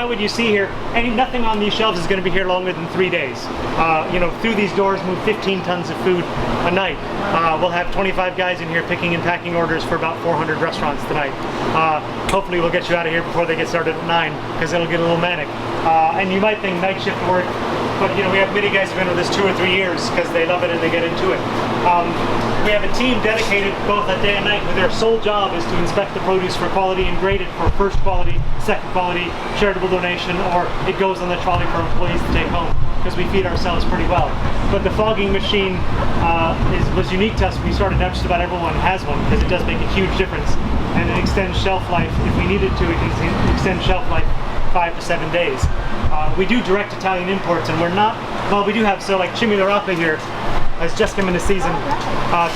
what you see here, nothing on these shelves is going to be here longer than 3 days. You know, through these doors move 15 tons of food a night. We'll have 25 guys in here picking and packing orders for about 400 restaurants tonight. Hopefully we'll get you out of here before they get started at 9, because it'll get a little manic. And you might think night shift work, but you know, we have many guys who've been with us 2 or 3 years because they love it and they get into it. We have a team dedicated both at day and night where their sole job is to inspect the produce for quality and grade it for first quality, second quality, charitable donation, or it goes on the trolley for employees to take home, because we feed ourselves pretty well. But the fogging machine was unique to us. We started out, just about everyone has one, because it does make a huge difference, and it extends shelf life. If we needed to, it can extend shelf life 5 to 7 days. We do direct Italian imports, and we're not, well, we do have, so like Chimilarapa here has just come into season.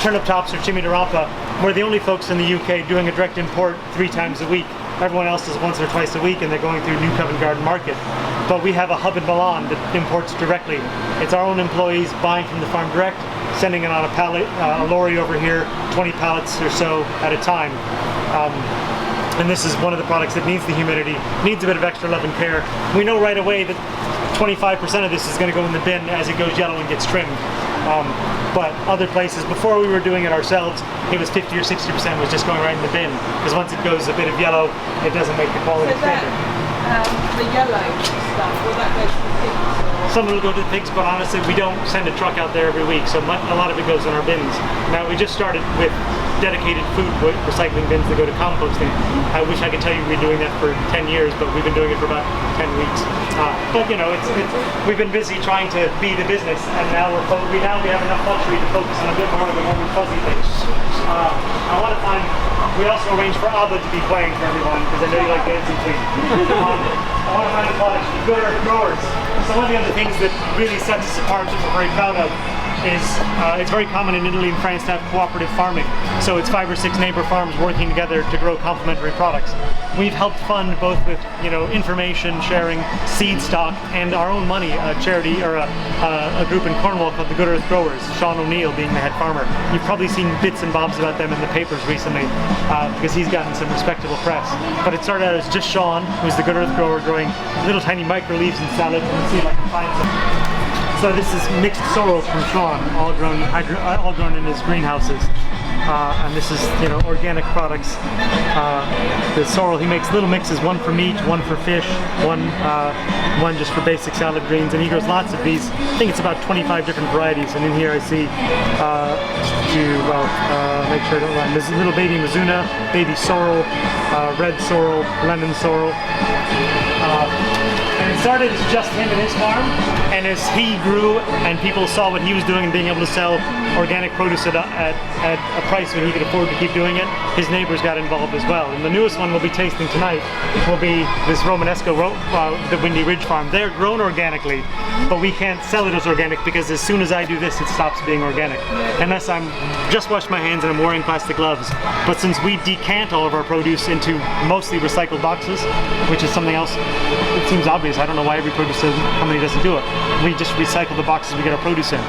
Turnip tops or Chimilarapa, we're the only folks in the UK doing a direct import 3 times a week. Everyone else does once or twice a week, and they're going through New Covent Garden Market. But we have a hub in Milan that imports directly. It's our own employees buying from the farm direct, sending it on a pallet, a lorry over here, 20 pallets or so at a time. And this is one of the products that needs the humidity, needs a bit of extra love and care. We know right away that 25% of this is going to go in the bin as it goes yellow and gets trimmed. But other places, before we were doing it ourselves, it was 50 or 60% was just going right in the bin, because once it goes a bit of yellow, it doesn't make the quality standard. The yellow stuff, will that go to the pigs? Some will go to the pigs, but honestly, we don't send a truck out there every week, so a lot of it goes in our bins. Now, we just started with dedicated food recycling bins that go to composting. I wish I could tell you we've been doing that for 10 years, but we've been doing it for about 10 weeks. But you know, we've been busy trying to be the business, and now we have enough luxury to focus on a bit more of the warm and fuzzy things. We also arranged for ABBA to be playing for everyone, because I know you like dancing too. I want to find a product, Good Earth Growers. So one of the other things that really sets us apart, that we're very proud of, is it's very common in Italy and France to have cooperative farming. So it's 5 or 6 neighbor farms working together to grow complementary products. We've helped fund both with, you know, information sharing, seed stock, and our own money, a charity or a group in Cornwall called the Good Earth Growers, Sean O'Neill being the head farmer. You've probably seen bits and bobs about them in the papers recently, because he's gotten some respectable press. But it started out as just Sean, who's the Good Earth Grower, growing little tiny micro leaves and salads, and let's see if I can find some. So this is mixed sorrel from Sean, all grown in his greenhouses. And this is, you know, organic products. The sorrel, he makes little mixes, one for meat, one for fish, one just for basic salad greens, and he grows lots of these. I think it's about 25 different varieties, and in here I see, make sure I don't run, there's a little baby Mizuna, baby sorrel, red sorrel, lemon sorrel. And it started as just him and his farm, and as he grew and people saw what he was doing and being able to sell organic produce at a price when he could afford to keep doing it, his neighbors got involved as well. And the newest one we'll be tasting tonight will be this Romanesco, the Windy Ridge farm. They're grown organically, but we can't sell it as organic because as soon as I do this, it stops being organic. Unless I'm just washed my hands and I'm wearing plastic gloves. But since we decant all of our produce into mostly recycled boxes, which is something else, it seems obvious. I don't know why every produce company doesn't do it. We just recycle the boxes we get our produce in.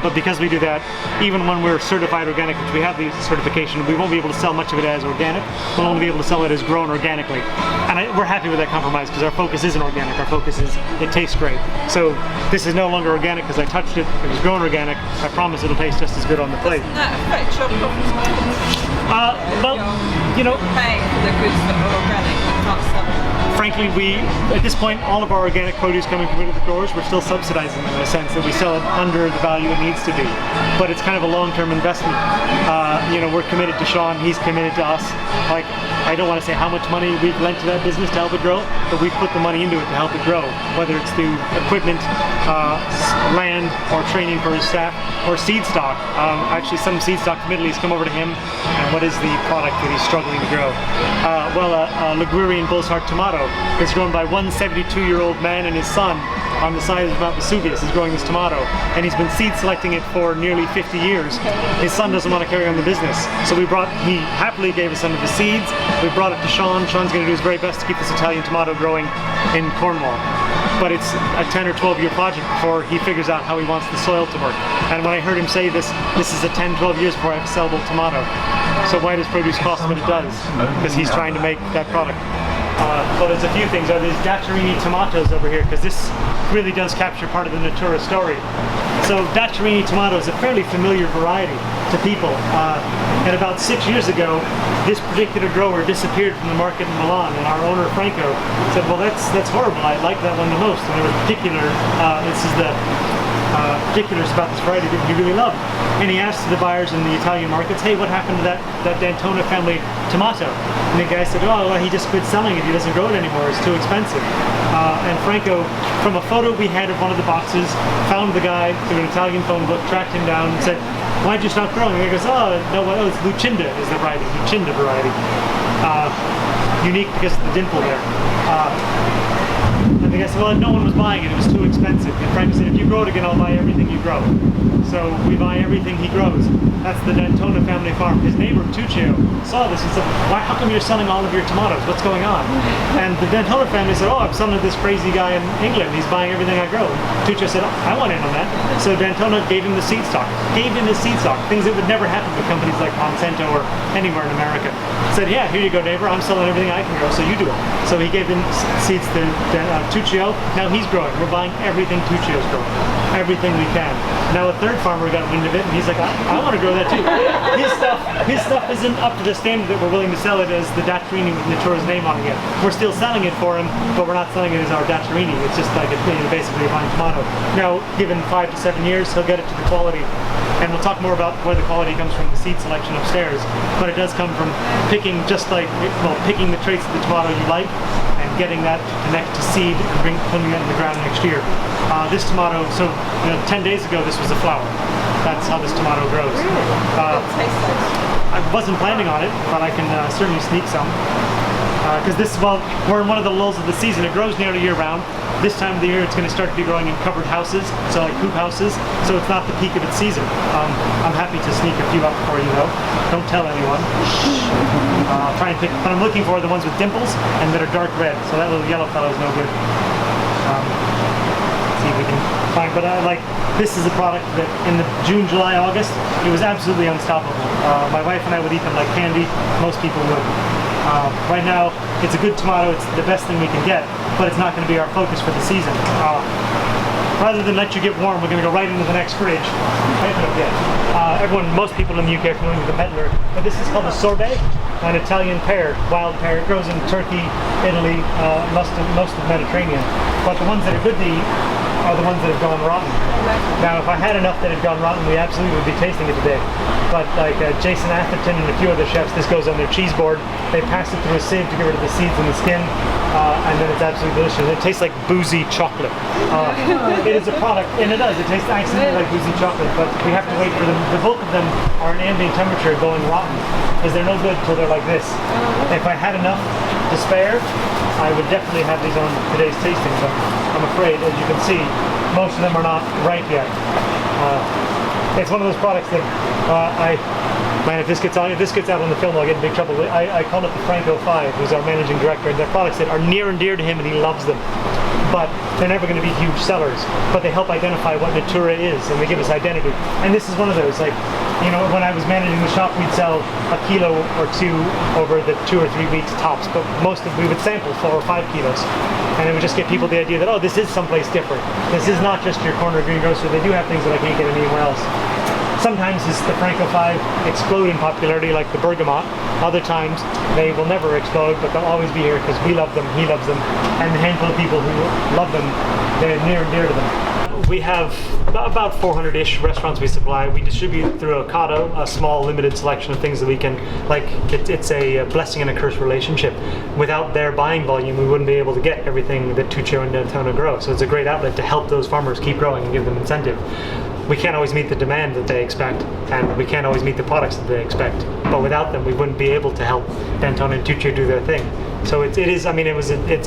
But because we do that, even when we're certified organic, which we have the certification, we won't be able to sell much of it as organic. We'll only be able to sell it as grown organically. And we're happy with that compromise because our focus isn't organic. Our focus is it tastes great. So this is no longer organic because I touched it. It was grown organic. I promise it'll taste just as good on the plate. Doesn't that affect your profits? Well, you know, paying for the goods that are organic, you can't sell them. Frankly, at this point, all of our organic produce coming from the growers, we're still subsidizing them in a sense that we sell it under the value it needs to be. But it's kind of a long-term investment. You know, we're committed to Sean, he's committed to us. Like, I don't want to say how much money we've lent to that business to help it grow, but we've put the money into it to help it grow, whether it's through equipment, land, or training for his staff, or seed stock. Actually, some seed stock from Italy has come over to him, and what is the product that he's struggling to grow? A Ligurian Bull's Heart tomato that's grown by one 72-year-old man and his son on the side of Mount Vesuvius is growing this tomato, and he's been seed selecting it for nearly 50 years. His son doesn't want to carry on the business, so he happily gave us some of his seeds. We brought it to Sean. Sean's going to do his very best to keep this Italian tomato growing in Cornwall. But it's a 10 or 12-year project before he figures out how he wants the soil to work. And when I heard him say this is a 10, 12 years before I have a sellable tomato. So why does produce cost what it does? Because he's trying to make that product. Well, there's a few things. Are these Daccharini tomatoes over here, because this really does capture part of the Natoora story. So Daccharini tomato is a fairly familiar variety to people. And about 6 years ago, this particular grower disappeared from the market in Milan, and our owner Franco said, well, that's horrible. I like that one the most. And there was this is the particulars about this variety that he really loved. And he asked the buyers in the Italian markets, hey, what happened to that D'Antona family tomato? And the guy said, oh, well, he just quit selling it. He doesn't grow it anymore. It's too expensive. And Franco, from a photo we had of one of the boxes, found the guy through an Italian phone book, tracked him down, and said, why'd you stop growing? And he goes, oh, no, well, it's Lucinda is the variety, Lucinda variety. Unique because of the dimple there. And the guy said, well, no one was buying it, it was too expensive. And Frank said, if you grow it again, I'll buy everything you grow. So we buy everything he grows. That's the D'Antona family farm. His neighbor, Tuccio, saw this and said, how come you're selling all of your tomatoes? What's going on? And the D'Antona family said, oh, I'm selling to this crazy guy in England. He's buying everything I grow. Tuccio said, I want in on that. So D'Antona gave him the seed stock. Gave him his seed stock. Things that would never happen with companies like Monsanto or anywhere in America. Said, yeah, here you go, neighbor. I'm selling everything I can grow, so you do it. So he gave him seeds to Tuccio. Now he's growing. We're buying everything Tuccio's growing. Everything we can. Now a third farmer got wind of it, and he's like, I want to grow that too. His stuff isn't up to the standard that we're willing to sell it as the Daccharini with Natoura's name on it yet. We're still selling it for him, but we're not selling it as our Daccharini. It's just like basically a fine tomato. Now, given 5 to 7 years, he'll get it to the quality. And we'll talk more about where the quality comes from, the seed selection upstairs. But it does come from picking picking the traits of the tomato you like, and getting that to connect to seed and putting it in the ground next year. This tomato, 10 days ago this was a flower. That's how this tomato grows. I wasn't planning on it, but I can certainly sneak some. Because we're in one of the lulls of the season. It grows nearly year round. This time of the year it's going to start to be growing in covered houses, so like hoop houses, so it's not the peak of its season. I'm happy to sneak a few up for you though. Don't tell anyone. Try and pick, what I'm looking for are the ones with dimples and that are dark red, so that little yellow fellow is no good. See if we can find, but this is a product that in the June, July, August, it was absolutely unstoppable. My wife and I would eat them like candy, most people would. Right now, it's a good tomato, it's the best thing we can get, but it's not going to be our focus for the season. Rather than let you get warm, we're going to go right into the next fridge. Most people in the UK are familiar with the medlar, but this is called a sorbet, an Italian pear, wild pear. It grows in Turkey, Italy, most of the Mediterranean. But the ones that are good to eat are the ones that have gone rotten. Now, if I had enough that had gone rotten, we absolutely would be tasting it today. But like Jason Atherton and a few other chefs, this goes on their cheese board. They pass it through a sieve to get rid of the seeds and the skin, and then it's absolutely delicious. It tastes like boozy chocolate. It is a product, and it does. It tastes absolutely like boozy chocolate, but we have to wait for them. The bulk of them are an ambient temperature going rotten, because they're no good until they're like this. If I had enough to spare, I would definitely have these on today's tasting, but I'm afraid, as you can see, most of them are not ripe yet. It's one of those products that if this gets out on the film, I'll get in big trouble. I call it the Franco 5, who's our managing director, and they're products that are near and dear to him, and he loves them. But they're never going to be huge sellers. But they help identify what Natoora is, and they give us identity. And this is one of those. When I was managing the shop, we'd sell a kilo or two over the 2 or 3 weeks tops. But we would sample 4 or 5 kilos, and it would just give people the idea that, oh, this is someplace different. This is not just your corner greengrocer. They do have things that I can't get anywhere else. Sometimes the Franco 5 explode in popularity, like the bergamot. Other times they will never explode, but they'll always be here because we love them, he loves them, and the handful of people who love them, they're near and dear to them. We have about 400-ish restaurants we supply. We distribute through Ocado, a small limited selection of things that we can, it's a blessing and a curse relationship. Without their buying volume, we wouldn't be able to get everything that Tuccio and D'Antona grow. So it's a great outlet to help those farmers keep growing and give them incentive. We can't always meet the demand that they expect, and we can't always meet the products that they expect. But without them, we wouldn't be able to help D'Antona and Tuccio do their thing. So it's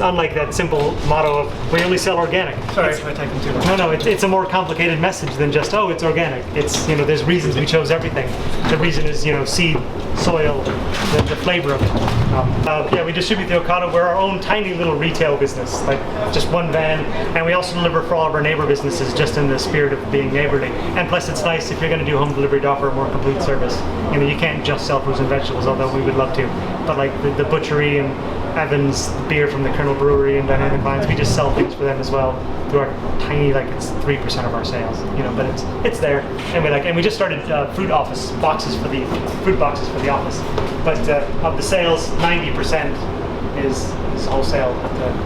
unlike that simple motto of we only sell organic. Sorry if I take them too long. No, it's a more complicated message than just, oh, it's organic. It's, there's reasons we chose everything. The reason is, seed, soil, the flavor of it. We distribute the Ocado. We're our own tiny little retail business, like just one van, and we also deliver for all of our neighbor businesses, just in the spirit of being neighborly. And plus, it's nice if you're going to do home delivery to offer a more complete service. You can't just sell fruits and vegetables, although we would love to. But like the butchery and Evans beer from the Colonel Brewery and Dynamic Vines. We just sell things for them as well through our tiny, like it's 3% of our sales, you know, but it's there. And we just started fruit boxes for the office. But of the sales, 90% is wholesale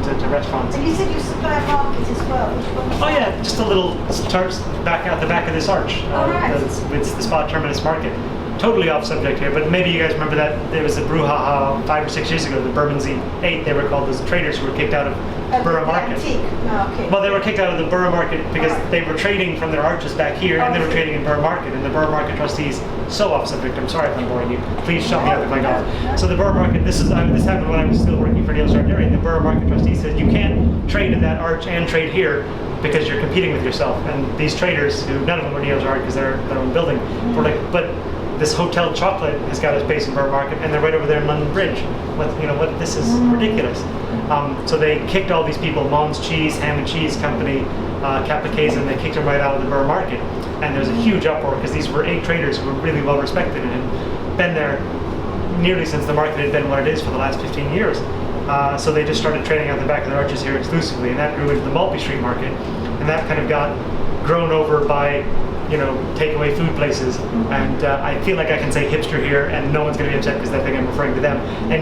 to restaurants. And you said you supply a market as well. Which one? Oh yeah, just a little tarts back out the back of this arch. Right. It's the Spa Terminus Market. Totally off subject here, but maybe you guys remember that there was a brouhaha 5 or 6 years ago, the Bermondsey 8, they were called those traders who were kicked out of Borough Market. Antique market. Well, they were kicked out of the Borough Market because they were trading from their arches back here, and they were trading in Borough Market, and the Borough Market trustees, so off subject, I'm sorry if I'm boring you, please shut me up if I go. So the Borough Market, this happened when I was still working for Neil Sardarian, the Borough Market trustees said you can't trade in that arch and trade here because you're competing with yourself. And these traders, who none of them were Neil Sardarian because they're their own building, were like, but this Hotel Chocolate has got its base in Borough Market, and they're right over there in London Bridge. This is ridiculous. So they kicked all these people, Mom's Cheese, Ham and Cheese Company, Capacase, and they kicked them right out of the Borough Market. And there was a huge uproar because these were 8 traders who were really well respected and had been there nearly since the market had been what it is for the last 15 years. So they just started trading out the back of their arches here exclusively, and that grew into the Maltby Street Market, and that kind of got grown over by takeaway food places, and I feel like I can say hipster here and no one's going to be upset because they think I'm referring to them, and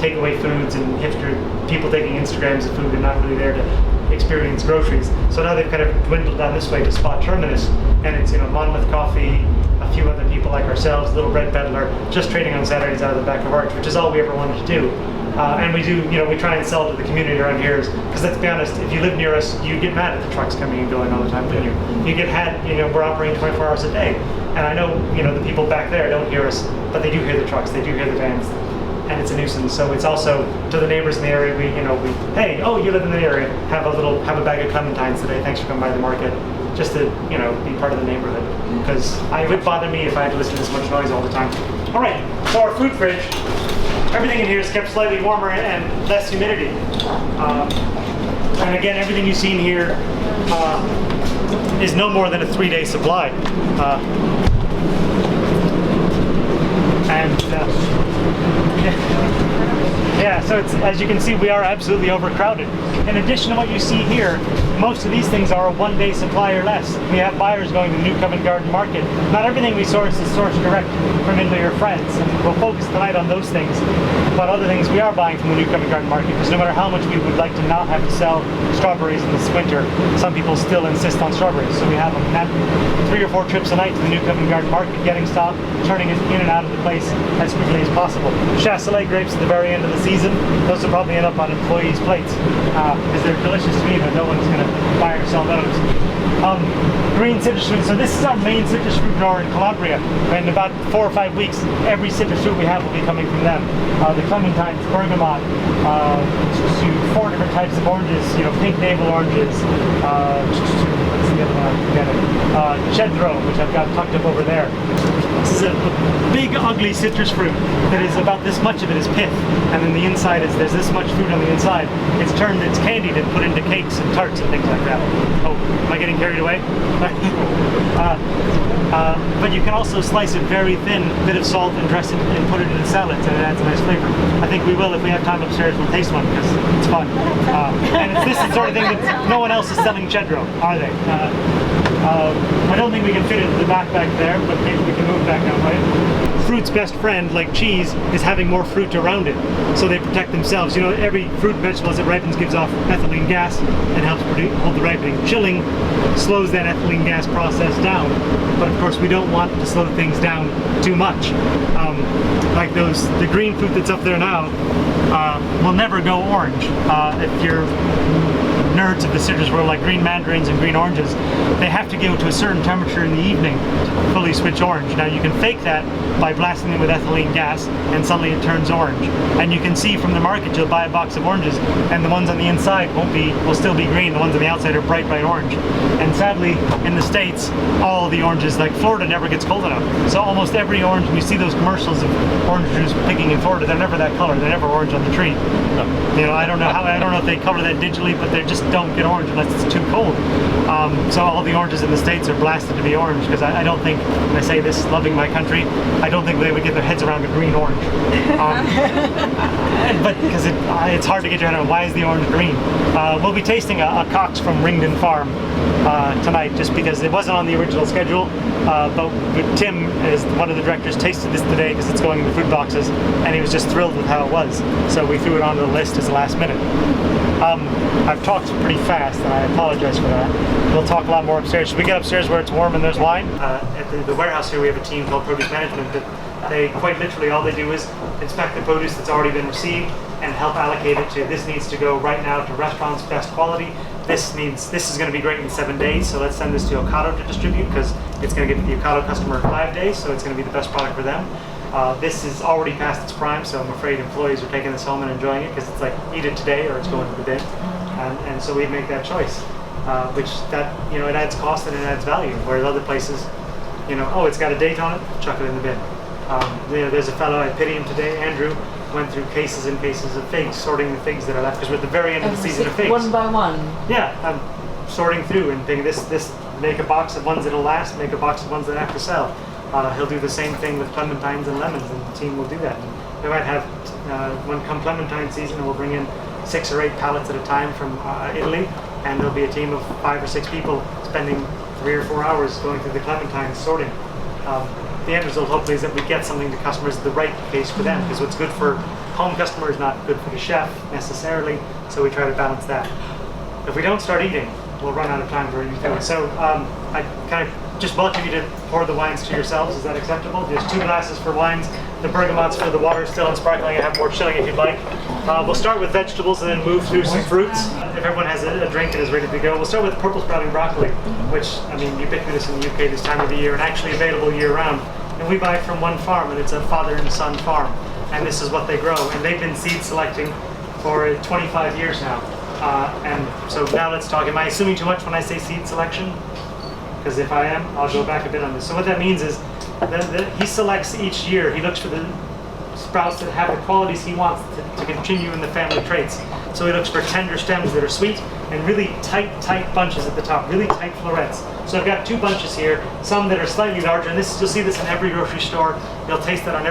takeaway foods and hipster people taking Instagrams of food and not really there to experience groceries. So now they've kind of dwindled down this way to Spa Terminus, and it's Monmouth Coffee, a few other people like ourselves, Little Bread Peddler, just trading on Saturdays out of the back of Arch, which is all we ever wanted to do. And we do, we try and sell to the community around here, because let's be honest, if you live near us, you get mad at the trucks coming and going all the time, wouldn't you? You get we're operating 24 hours a day. And I know, the people back there don't hear us, but they do hear the trucks, they do hear the vans, and it's a nuisance. So it's also, to the neighbors in the area, hey, oh, you live in the area, have a bag of clementines today, thanks for coming by the market, just to, be part of the neighborhood. Because it would bother me if I had to listen to this much noise all the time. All right, so our food fridge, everything in here is kept slightly warmer and less humidity. And again, everything you've seen here is no more than a 3-day supply. So it's, as you can see, we are absolutely overcrowded. In addition to what you see here, most of these things are a 1-day supply or less. We have buyers going to the New Covent Garden Market. Not everything we source is sourced direct from Italy or France, and we'll focus tonight on those things. But other things we are buying from the New Covent Garden Market, because no matter how much we would like to not have to sell strawberries in this winter, some people still insist on strawberries. So we have them 3 or 4 trips a night to the New Covent Garden Market, getting stock, turning it in and out of the place as quickly as possible. Chasselet grapes at the very end of the season, those will probably end up on employees' plates, because they're delicious to me, but no one's going to buy or sell those. Green citrus fruit, so this is our main citrus fruit grower in Calabria. In about 4 or 5 weeks, every citrus fruit we have will be coming from them. The clementines, bergamot, 4 different types of oranges, pink navel oranges, what's the other one? I forget it. Cedro, which I've got tucked up over there. This is a big, ugly citrus fruit that is about this much of it is pith, and then the inside is, there's this much fruit on the inside. It's candied and put into cakes and tarts and things like that. Oh, am I getting carried away? But you can also slice it very thin, a bit of salt, and dress it and put it in salads, and it adds a nice flavor. I think we will, if we have time upstairs, we'll taste one, because it's fun. And this is the sort of thing that no one else is selling Cedro, are they? I don't think we can fit it in the backpack there, but maybe we can move back that way. Fruit's best friend, like cheese, is having more fruit around it, so they protect themselves. Every fruit and vegetable as it ripens gives off ethylene gas and helps hold the ripening. Chilling slows that ethylene gas process down, but of course we don't want to slow things down too much. Like the green fruit that's up there now will never go orange. If you're nerds of the citrus world, like green mandarins and green oranges, they have to go to a certain temperature in the evening to fully switch orange. Now you can fake that by blasting them with ethylene gas, and suddenly it turns orange. And you can see from the market, you'll buy a box of oranges, and the ones on the inside will still be green. The ones on the outside are bright orange. And sadly, in the States, all the oranges, like Florida, never gets cold enough. So almost every orange, when you see those commercials of orange juice picking in Florida, they're never that color. They're never orange on the tree. I don't know if they cover that digitally, but they're just don't get orange unless it's too cold. So all the oranges in the States are blasted to be orange, because I don't think, and I say this loving my country, I don't think they would get their heads around a green orange. But because it's hard to get your head around, why is the orange green? We'll be tasting a Cox from Ringdon Farm tonight, just because it wasn't on the original schedule, but Tim, is one of the directors, tasted this today because it's going in the food boxes, and he was just thrilled with how it was. So we threw it onto the list as a last minute. I've talked pretty fast, and I apologize for that. We'll talk a lot more upstairs. Should we get upstairs where it's warm and there's wine? At the warehouse here, we have a team called Produce Management that they quite literally, all they do is inspect the produce that's already been received and help allocate it to, this needs to go right now to restaurants, best quality. This is going to be great in 7 days, so let's send this to Ocado to distribute, because it's going to get the Ocado customer in 5 days, so it's going to be the best product for them. This is already past its prime, so I'm afraid employees are taking this home and enjoying it, because it's like, eat it today or it's going to the bin. And so we make that choice, which that, you know, it adds cost and it adds value, whereas other places, you know, oh, it's got a date on it, chuck it in the bin. You know, there's a fellow, I pity him today, Andrew, went through cases and cases of figs, sorting the figs that are left, because we're at the very end of the season of figs. One by one? Yeah, I'm sorting through and thinking this, make a box of ones that'll last, make a box of ones that have to sell. He'll do the same thing with clementines and lemons, and the team will do that. And we might have, when come clementine season, we'll bring in 6 or 8 pallets at a time from Italy, and there'll be a team of 5 or 6 people spending 3 or 4 hours going through the clementines sorting. The end result hopefully is that we get something to customers the right case for them, because what's good for home customer is not good for the chef necessarily, so we try to balance that. If we don't start eating, we'll run out of time for eating. So I kind of just welcome you to pour the wines to yourselves. Is that acceptable? There's 2 glasses for wines, the bergamots for the water still and sparkling. I have more chilling if you'd like. We'll start with vegetables and then move through some fruits. If everyone has a drink and is ready to go, we'll start with purple sprouting broccoli, which, I mean, ubiquitous in the UK this time of the year and actually available year round. And we buy it from one farm, and it's a father and son farm. And this is what they grow. And they've been seed selecting for 25 years now. And so now let's talk. Am I assuming too much when I say seed selection? Because if I am, I'll go back a bit on this. So what that means is that he selects each year. He looks for the sprouts that have the qualities he wants to continue in the family traits. So he looks for tender stems that are sweet and really tight bunches at the top, really tight florets. So I've got 2 bunches here, some that are slightly larger, and you'll see this in every grocery store. You'll taste that on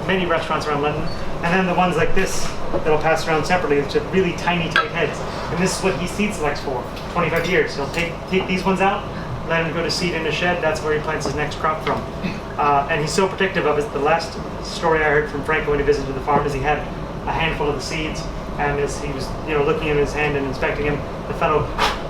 many restaurants around London. And then the ones like this that'll pass around separately, it's just really tiny, tight heads. And this is what he seed selects for 25 years. He'll take these ones out, let him go to seed in a shed. That's where he plants his next crop from. And he's so protective of it. The last story I heard from Franco when he visited the farm is he had a handful of the seeds, and as he was, you know, looking in his hand and inspecting him, the fellow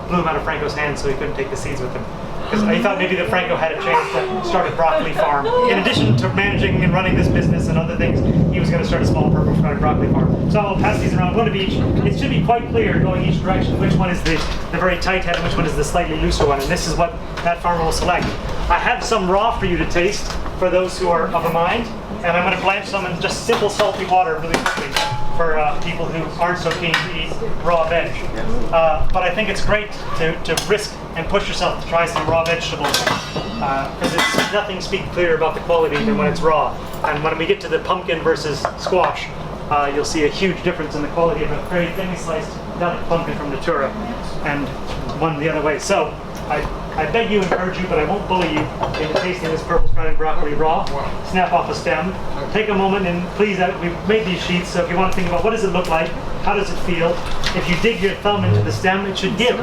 blew him out of Franco's hand so he couldn't take the seeds with him. Because he thought maybe that Franco had a chance to start a broccoli farm. In addition to managing and running this business and other things, he was going to start a small purple sprouted broccoli farm. So I'll pass these around, one of each. It should be quite clear going each direction which one is the very tight head and which one is the slightly looser one. And this is what that farmer will select. I have some raw for you to taste for those who are of a mind. And I'm going to blanch some in just simple salty water really quickly for people who aren't so keen to eat raw veg. But I think it's great to risk and push yourself to try some raw vegetables, because nothing speaks clearer about the quality than when it's raw. And when we get to the pumpkin versus squash, you'll see a huge difference in the quality of a very thinly sliced delicate pumpkin from Natoora and one the other way. So I beg you, encourage you, but I won't bully you into tasting this purple sprouting broccoli raw. Snap off a stem. Take a moment and please, we've made these sheets, so if you want to think about what does it look like, how does it feel, if you dig your thumb into the stem, it should give.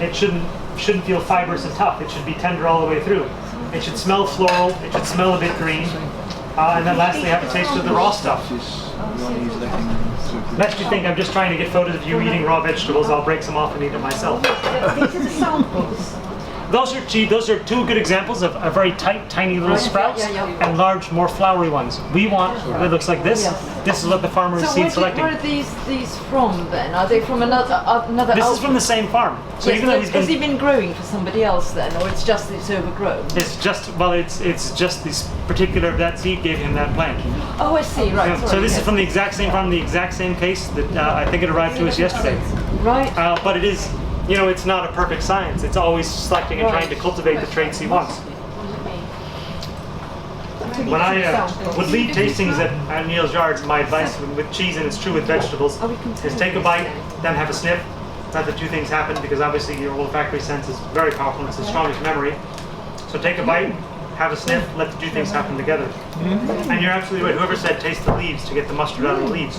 It shouldn't feel fibrous and tough. It should be tender all the way through. It should smell floral. It should smell a bit green. And then lastly, have a taste of the raw stuff. Lest you think I'm just trying to get photos of you eating raw vegetables, I'll break some off and eat it myself. These are the samples. Those are 2 good examples of very tight, tiny little sprouts and large, more flowery ones. We want what looks like this. This is what the farmer is seed selecting. Where are these from then? Are they from another? This is from the same farm. So yes, even though has he been growing for somebody else then, or it's overgrown? It's just this particular, that seed gave him that plant. Oh, I see. Right. Yeah, so this is from the exact same farm, the exact same case that I think it arrived to us yesterday. Right. But it is, you know, it's not a perfect science. It's always selecting and trying to cultivate the traits he wants. When I would lead tastings at Neil's Yard, my advice with cheese, and it's true with vegetables, is take a bite, then have a sniff, let the two things happen, because obviously your olfactory sense is very powerful. It's the strongest memory. So take a bite, have a sniff, let the two things happen together. And you're absolutely right. Whoever said taste the leaves to get the mustard out of the leaves.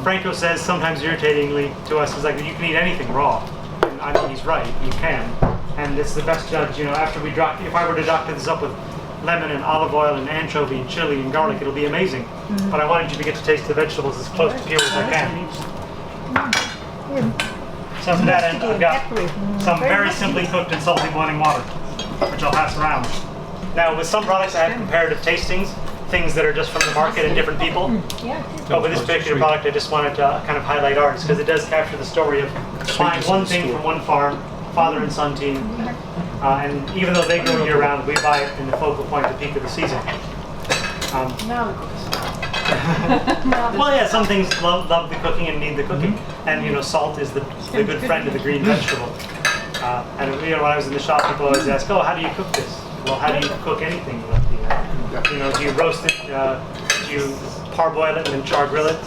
Franco says sometimes irritatingly to us, is like, you can eat anything raw. And I mean, he's right, you can. And it's the best judge, you know, after we drop, if I were to doctor this up with lemon and olive oil and anchovy and chili and garlic, it'll be amazing. But I wanted you to get to taste the vegetables as close to pure as I can. So to that end, I've got some very simply cooked and salty boiling water, which I'll pass around. Now, with some products, I have comparative tastings, things that are just from the market and different people. But with this particular product, I just wanted to kind of highlight ours, because it does capture the story of buying one thing from one farm, father and son team. And even though they grow year round, we buy it in the focal point at the peak of the season. Well, yeah, some things love the cooking and need the cooking. And, you know, salt is the good friend of the green vegetable. And, you know, when I was in the shop, people always ask, oh, how do you cook this? Well, how do you cook anything? You know, do you roast it? Do you parboil it and then char grill it?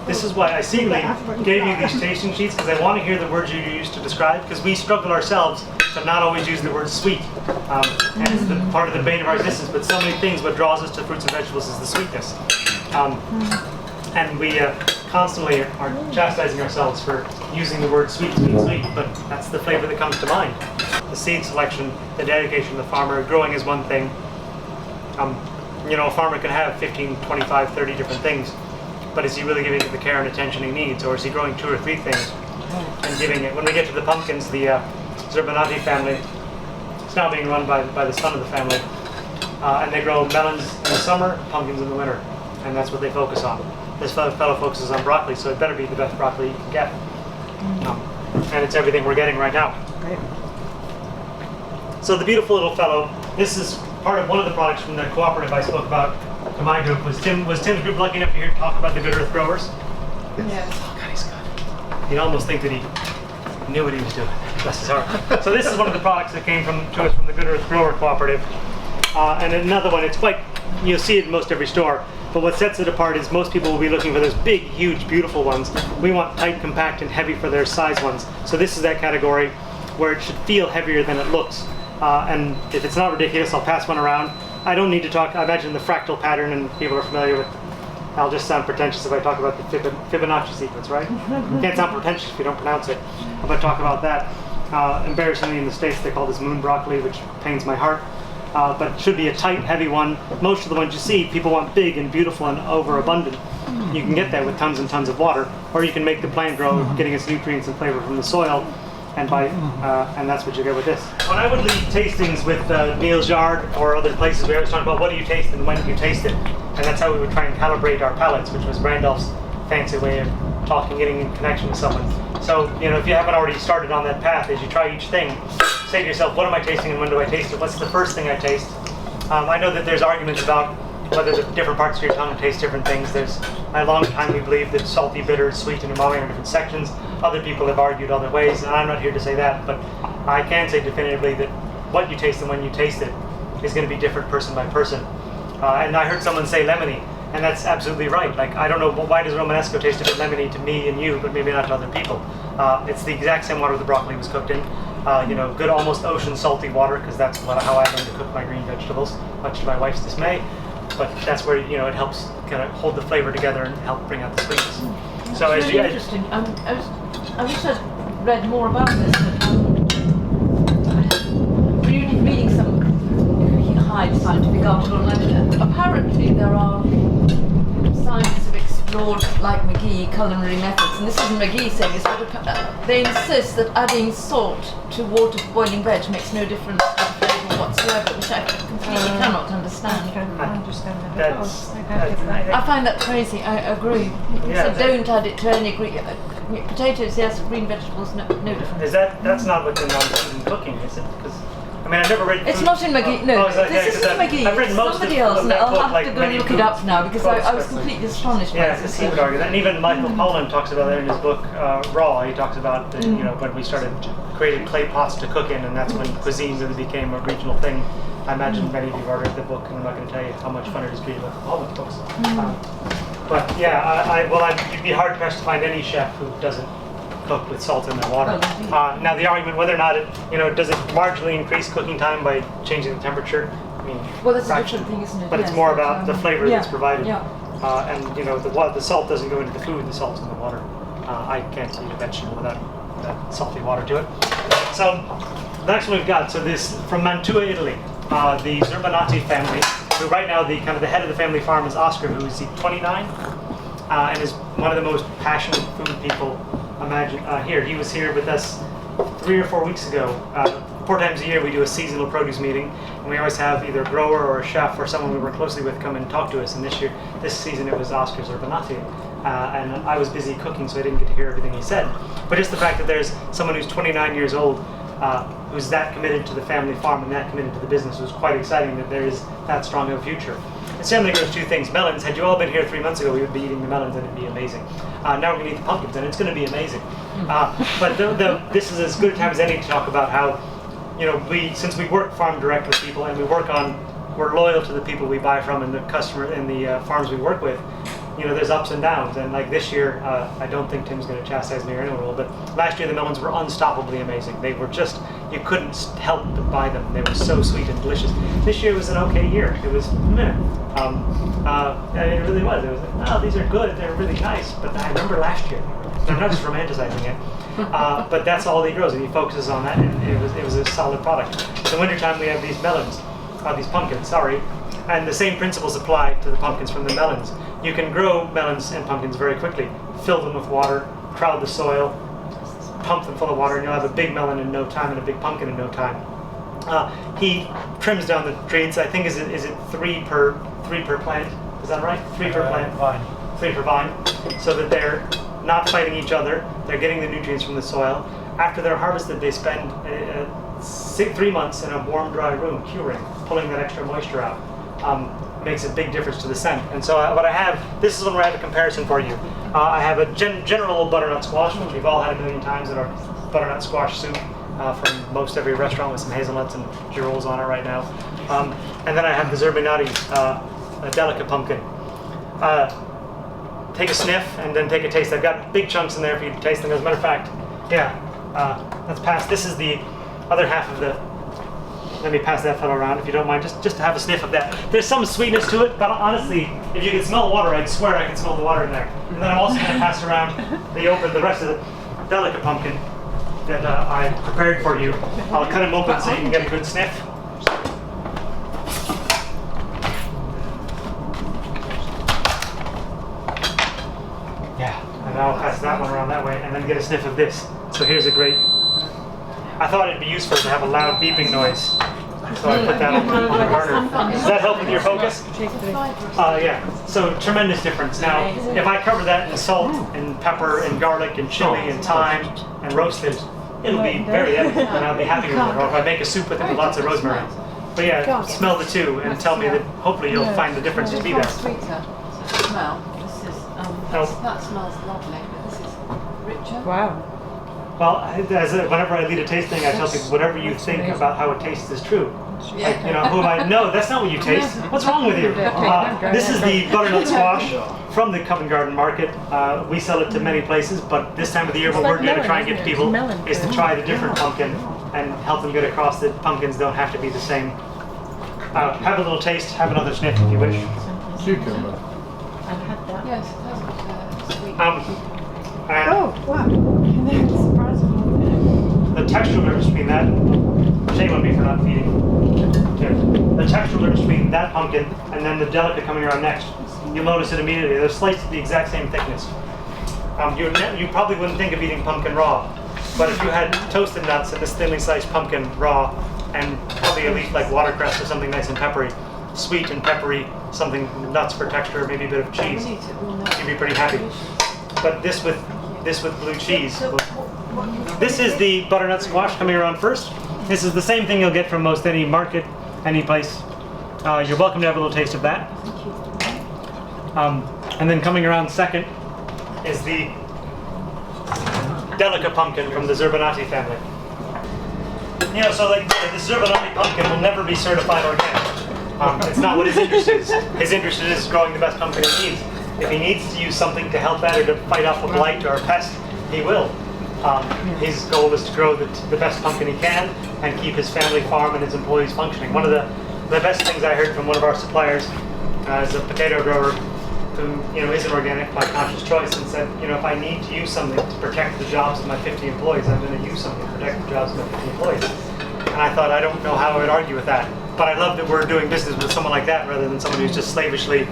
This is why I secretly gave you these tasting sheets, because I want to hear the words you use to describe, because we struggle ourselves to not always use the word sweet. And it's part of the bane of our existence, but so many things, what draws us to fruits and vegetables is the sweetness. And we constantly are chastising ourselves for using the word sweet, but that's the flavor that comes to mind. The seed selection, the dedication of the farmer, growing is one thing. You know, a farmer can have 15, 25, 30 different things, but is he really giving it the care and attention he needs, or is he growing 2 or 3 things and giving it? When we get to the pumpkins, the Zerbanati family, it's now being run by the son of the family, and they grow melons in the summer, pumpkins in the winter, and that's what they focus on. This fellow focuses on broccoli, so it better be the best broccoli you can get. And it's everything we're getting right now. So the beautiful little fellow, this is part of one of the products from the cooperative I spoke about to my group. Was Tim's group lucky enough to hear talk about the Good Earth Growers? Yes. Oh God, he's good. You'd almost think that he knew what he was doing. Bless his heart. So this is one of the products that came to us from the Good Earth Grower Cooperative. And another one, it's quite, you'll see it in most every store, but what sets it apart is most people will be looking for those big, huge, beautiful ones. We want tight, compact, and heavy for their size ones. So this is that category where it should feel heavier than it looks. And if it's not ridiculous, I'll pass one around. I don't need to talk, I imagine the fractal pattern, and people are familiar with, I'll just sound pretentious if I talk about the Fibonacci sequence, right? You can't sound pretentious if you don't pronounce it. If I talk about that, embarrassingly in the States they call this moon broccoli, which pains my heart. But it should be a tight, heavy one. Most of the ones you see, people want big and beautiful and overabundant. You can get that with tons and tons of water, or you can make the plant grow, getting its nutrients and flavor from the soil, and that's what you get with this. When I would lead tastings with Neil Jard or other places, we always talk about what do you taste and when do you taste it, and that's how we would try and calibrate our palates, which was Randolph's fancy way of talking, getting in connection with someone. So, you know, if you haven't already started on that path, as you try each thing, say to yourself, what am I tasting and when do I taste it? What's the first thing I taste? I know that there's arguments about whether the different parts of your tongue taste different things. There's a long time we believe that salty, bitter, sweet, and umami are different sections. Other people have argued other ways, and I'm not here to say that, but I can say definitively that what you taste and when you taste it is going to be different person by person. And I heard someone say lemony, and that's absolutely right. Like, I don't know, why does Romanesco taste a bit lemony to me and you, but maybe not to other people? It's the exact same water the broccoli was cooked in. You know, good almost ocean salty water, because that's how I learned to cook my green vegetables, much to my wife's dismay. But that's where, you know, it helps kind of hold the flavor together and help bring out the sweetness. So it's as really you interesting. I wish I'd read more about this. Reading some high scientific article, and apparently there are scientists have explored, like McGee, culinary methods, and this isn't McGee saying this, but they insist that adding salt to water for boiling veg makes no difference to the flavour whatsoever, which I completely cannot understand. I find that crazy. I agree. Yeah, So don't add it to any green potatoes. Yes, green vegetables, no difference. Is that's not what's in non-seasoned cooking, is it? Because I mean, I've never read. It's not in McGee. No, this isn't McGee. I've read most Somebody of else. And that I'll book, have like to go and look it up now, because I was completely astonished by Yeah, this. he would argue that. And even Michael Pollan talks about that in his book Raw. He talks about you know, when we started creating clay pots to cook in, and that's when cuisine really became a regional thing. I imagine many of you have ordered the book, and I'm not going to tell you how much fun it is to read all the books. But yeah, you'd be hard pressed to find any chef who doesn't cook with salt in their water. Now the argument whether or not it, does it marginally increase cooking time by changing the temperature? I mean, well, that's a different thing, isn't it? But yes, it's more about the flavor yeah, that's provided. Yeah. And the salt doesn't go into the food, the salt's in the water. I can't eat a vegetable without that salty water to it. So the next one we've got, so this from Mantua, Italy, the Zerbanati family, who right now the head of the family farm is Oscar, who is 29, and is one of the most passionate food people here. He was here with us 3 or 4 weeks ago. 4 times a year we do a seasonal produce meeting, and we always have either a grower or a chef or someone we work closely with come and talk to us. And this season it was Oscar Zerbanati, and I was busy cooking, so I didn't get to hear everything he said. But just the fact that there's someone who's 29 years old who's that committed to the family farm and that committed to the business was quite exciting, that there is that strong of a future. It certainly goes two things. Melons, had you all been here 3 months ago, we would be eating the melons and it'd be amazing. Now we're going to eat the pumpkins and it's going to be amazing. But this is as good a time as any to talk about how, since we work farm direct with people and we're loyal to the people we buy from and the customer and the farms we work with, there's ups and downs. And like this year, I don't think Tim's going to chastise me or anyone will, but last year the melons were unstoppably amazing. They were just, you couldn't help but buy them. They were so sweet and delicious. This year was an okay year. It was meh. It really was. It was like, oh, these are good. They're really nice. But I remember last year. I'm not just romanticizing it. But that's all he grows, and he focuses on that, and it was a solid product. In the wintertime, we have these melons, these pumpkins, and the same principles apply to the pumpkins from the melons. You can grow melons and pumpkins very quickly. Fill them with water, crowd the soil, pump them full of water, and you'll have a big melon in no time and a big pumpkin in no time. He trims down the trees. I think is it three per plant? Is that right? 3 per plant. Vine. 3 per vine, so that they're not fighting each other. They're getting the nutrients from the soil. After they're harvested, they spend 3 months in a warm, dry room curing, pulling that extra moisture out. Makes a big difference to the scent. And so what I have, this is one where I have a comparison for you. I have a general butternut squash, which we've all had a million times in our butternut squash soup from most every restaurant with some hazelnuts and girolles on it right now. And then I have the Zerbanati, a delicate pumpkin. Take a sniff and then take a taste. I've got big chunks in there for you to taste them. As a matter of fact, let's pass. This is the other half of the. Let me pass that fellow around if you don't mind, just to have a sniff of that. There's some sweetness to it, but honestly, if you could smell the water, I'd swear I could smell the water in there. And then I'm also going to pass around the rest of the delicate pumpkin that I prepared for you. I'll cut them open so you can get a good sniff. And I'll pass that one around that way and then get a sniff of this. So here's a great, I thought it'd be useful to have a loud beeping noise. So I put that on the burner. Does that help with your focus? Yeah, so tremendous difference. Now, if I cover that in salt and pepper and garlic and chili and thyme and roasted, it'll be very elegant and I'll be happy with it. Or if I make a soup with it with lots of rosemary. But yeah, smell the two and tell me that hopefully you'll find the difference to be there. Sweeter smell. That smells lovely, but this is richer. Wow. Well, whenever I lead a tasting, I tell people whatever you think about how it tastes is true. Like, who am I? No, that's not what you taste. What's wrong with you? This is the butternut squash from the Covent Garden Market. We sell it to many places, but this time of the year, what we're going to try and get to people is to try the different pumpkin and help them get across that pumpkins don't have to be the same. Have a little taste, have another sniff if you wish. Cucumber. I've had that. Yes, it has sweet. Wow. That's surprising. The textural difference between that, shame on me for not feeding. The textural difference between that pumpkin and then the delicate coming around next, you'll notice it immediately. They're sliced the exact same thickness. You probably wouldn't think of eating pumpkin raw, but if you had toasted nuts and this thinly sliced pumpkin raw and probably a leaf like watercress or something nice and peppery, sweet and peppery, something nuts for texture, maybe a bit of cheese, you'd be pretty happy. But this with blue cheese. This is the butternut squash coming around first. This is the same thing you'll get from most any market, any place. You're welcome to have a little taste of that. And then coming around second is the delicate pumpkin from the Zerbanati family. you know, so like the Zervaloni pumpkin will never be certified organic. It's not what his interest is. His interest is growing the best pumpkin he needs. If he needs to use something to help that or to fight off a blight or a pest, he will. His goal is to grow the best pumpkin he can and keep his family farm and his employees functioning. One of the best things I heard from one of our suppliers is a potato grower who, you know, isn't organic by conscious choice, and said, you know, if I need to use something to protect the jobs of my 50 employees, I'm going to use something to protect the jobs of my 50 employees. And I thought, I don't know how I would argue with that. But I love that we're doing business with someone like that rather than someone who's just slavishly,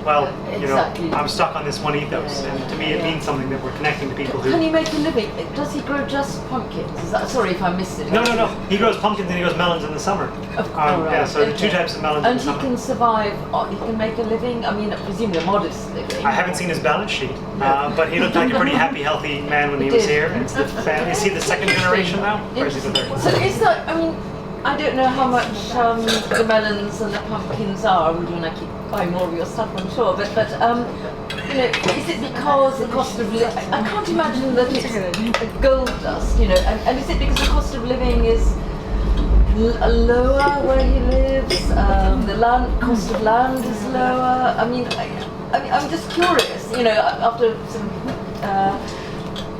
well, you know, I'm stuck on this one ethos. And to me, it means something that we're connecting to people who... Can he make a living? Does he grow just pumpkins? Is that, sorry if I missed it. No. He grows pumpkins and he grows melons in the summer. Right. Yeah, so the two types of melons in the summer. And he can survive, he can make a living? I mean, presumably a modest living. I haven't seen his balance sheet, but he looked like a pretty happy, healthy man when he was here. It's the family. Is he the second generation now? Or is he the third? So is that, I mean, I don't know how much the melons and the pumpkins are. When I keep buying more of your stuff, I'm sure. But you know, is it because the cost of living? I can't imagine that it's gold dust. You know, and is it because the cost of living is lower where he lives? The cost of land is lower. I mean, I'm just curious. You know, after some.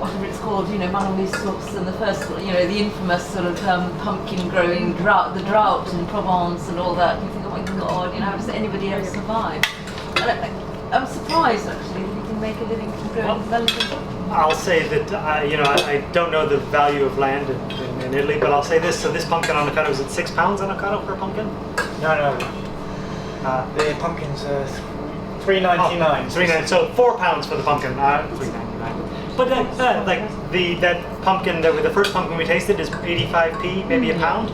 Whatever it's called, you know, Manolissos and the first, you know, the infamous sort of pumpkin growing drought, the drought in Provence and all that. You think, oh my God, you know, how does anybody ever survive? And I'm surprised actually that he can make a living from growing melons. I'll say that you know, I don't know the value of land in Italy, but I'll say this: so this pumpkin avocado, is it £6 avocado per pumpkin? No. The pumpkins are £3.99. £3.99. So £4 for the pumpkin. £3.99. But like that pumpkin, the first pumpkin we tasted is 85p, maybe a pound.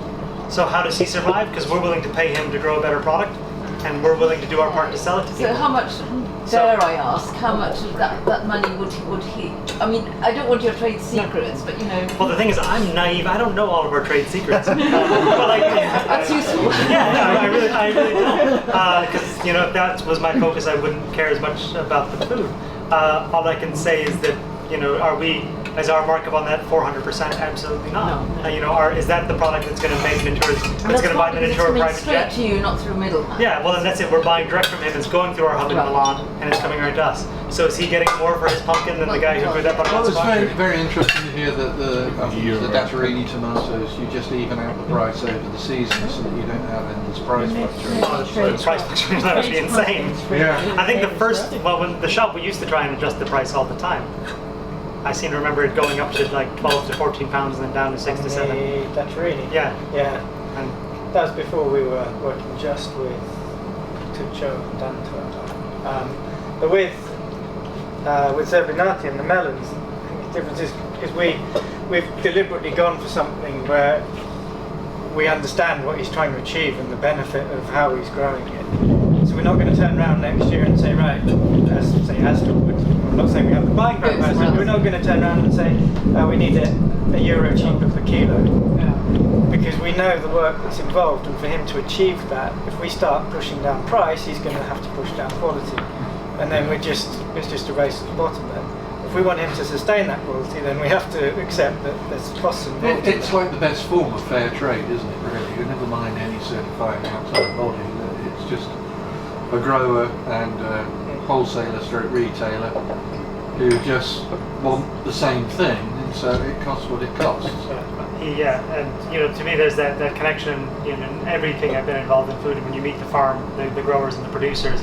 So how does he survive? Because we're willing to pay him to grow a better product, and we're willing to do our part to sell it to people. So how much, dare I ask, how much of that money would he? I mean, I don't want your trade secrets, but you know. Well, the thing is, I'm naive. I don't know all of our trade secrets. But like, that's useful. Yeah, I really don't. Because you know, if that was my focus, I wouldn't care as much about the food. All I can say is that, you know, is our markup on that 400%? Absolutely not. No. You know, is that the product that's going to make Natura's, that's going to buy the Natoora private jet? Straight to you, not through middlemen. Yeah, well then that's it. We're buying direct from him. It's going through our hub in Milan, and it's coming right to us. So is he getting more for his pumpkin than the guy who grew that product? Well, it's very, very interesting to hear that the Datorini tomatoes, you just even out the price over the season so that you don't have endless price fluctuations. The price fluctuations are actually insane. Yeah. I think when the shop, we used to try and adjust the price all the time. I seem to remember it going up to like 12 to 14 pounds and then down to 6 to 7. The Datorini? Yeah. And that was before we were working just with Tuccio and Danto. But with Zerbinati and the melons, I think the difference is because we've deliberately gone for something where we understand what he's trying to achieve and the benefit of how he's growing it. So we're not going to turn around next year and say, right, as say Astor would. I'm not saying we have the buying power, but we're not going to turn around and say, we need a euro cheaper per kilo. Because we know the work that's involved, and for him to achieve that, if we start pushing down price, he's going to have to push down quality. And then it's just a race at the bottom then. If we want him to sustain that quality, then we have to accept that there's costs involved. It's like the best form of fair trade, isn't it, really? You never mind any certifying outside body. It's just a grower and a wholesaler stroke retailer who just want the same thing, and so it costs what it costs. Yeah, and you know, to me there's that connection in everything I've been involved in food. When you meet the farm, the growers and the producers,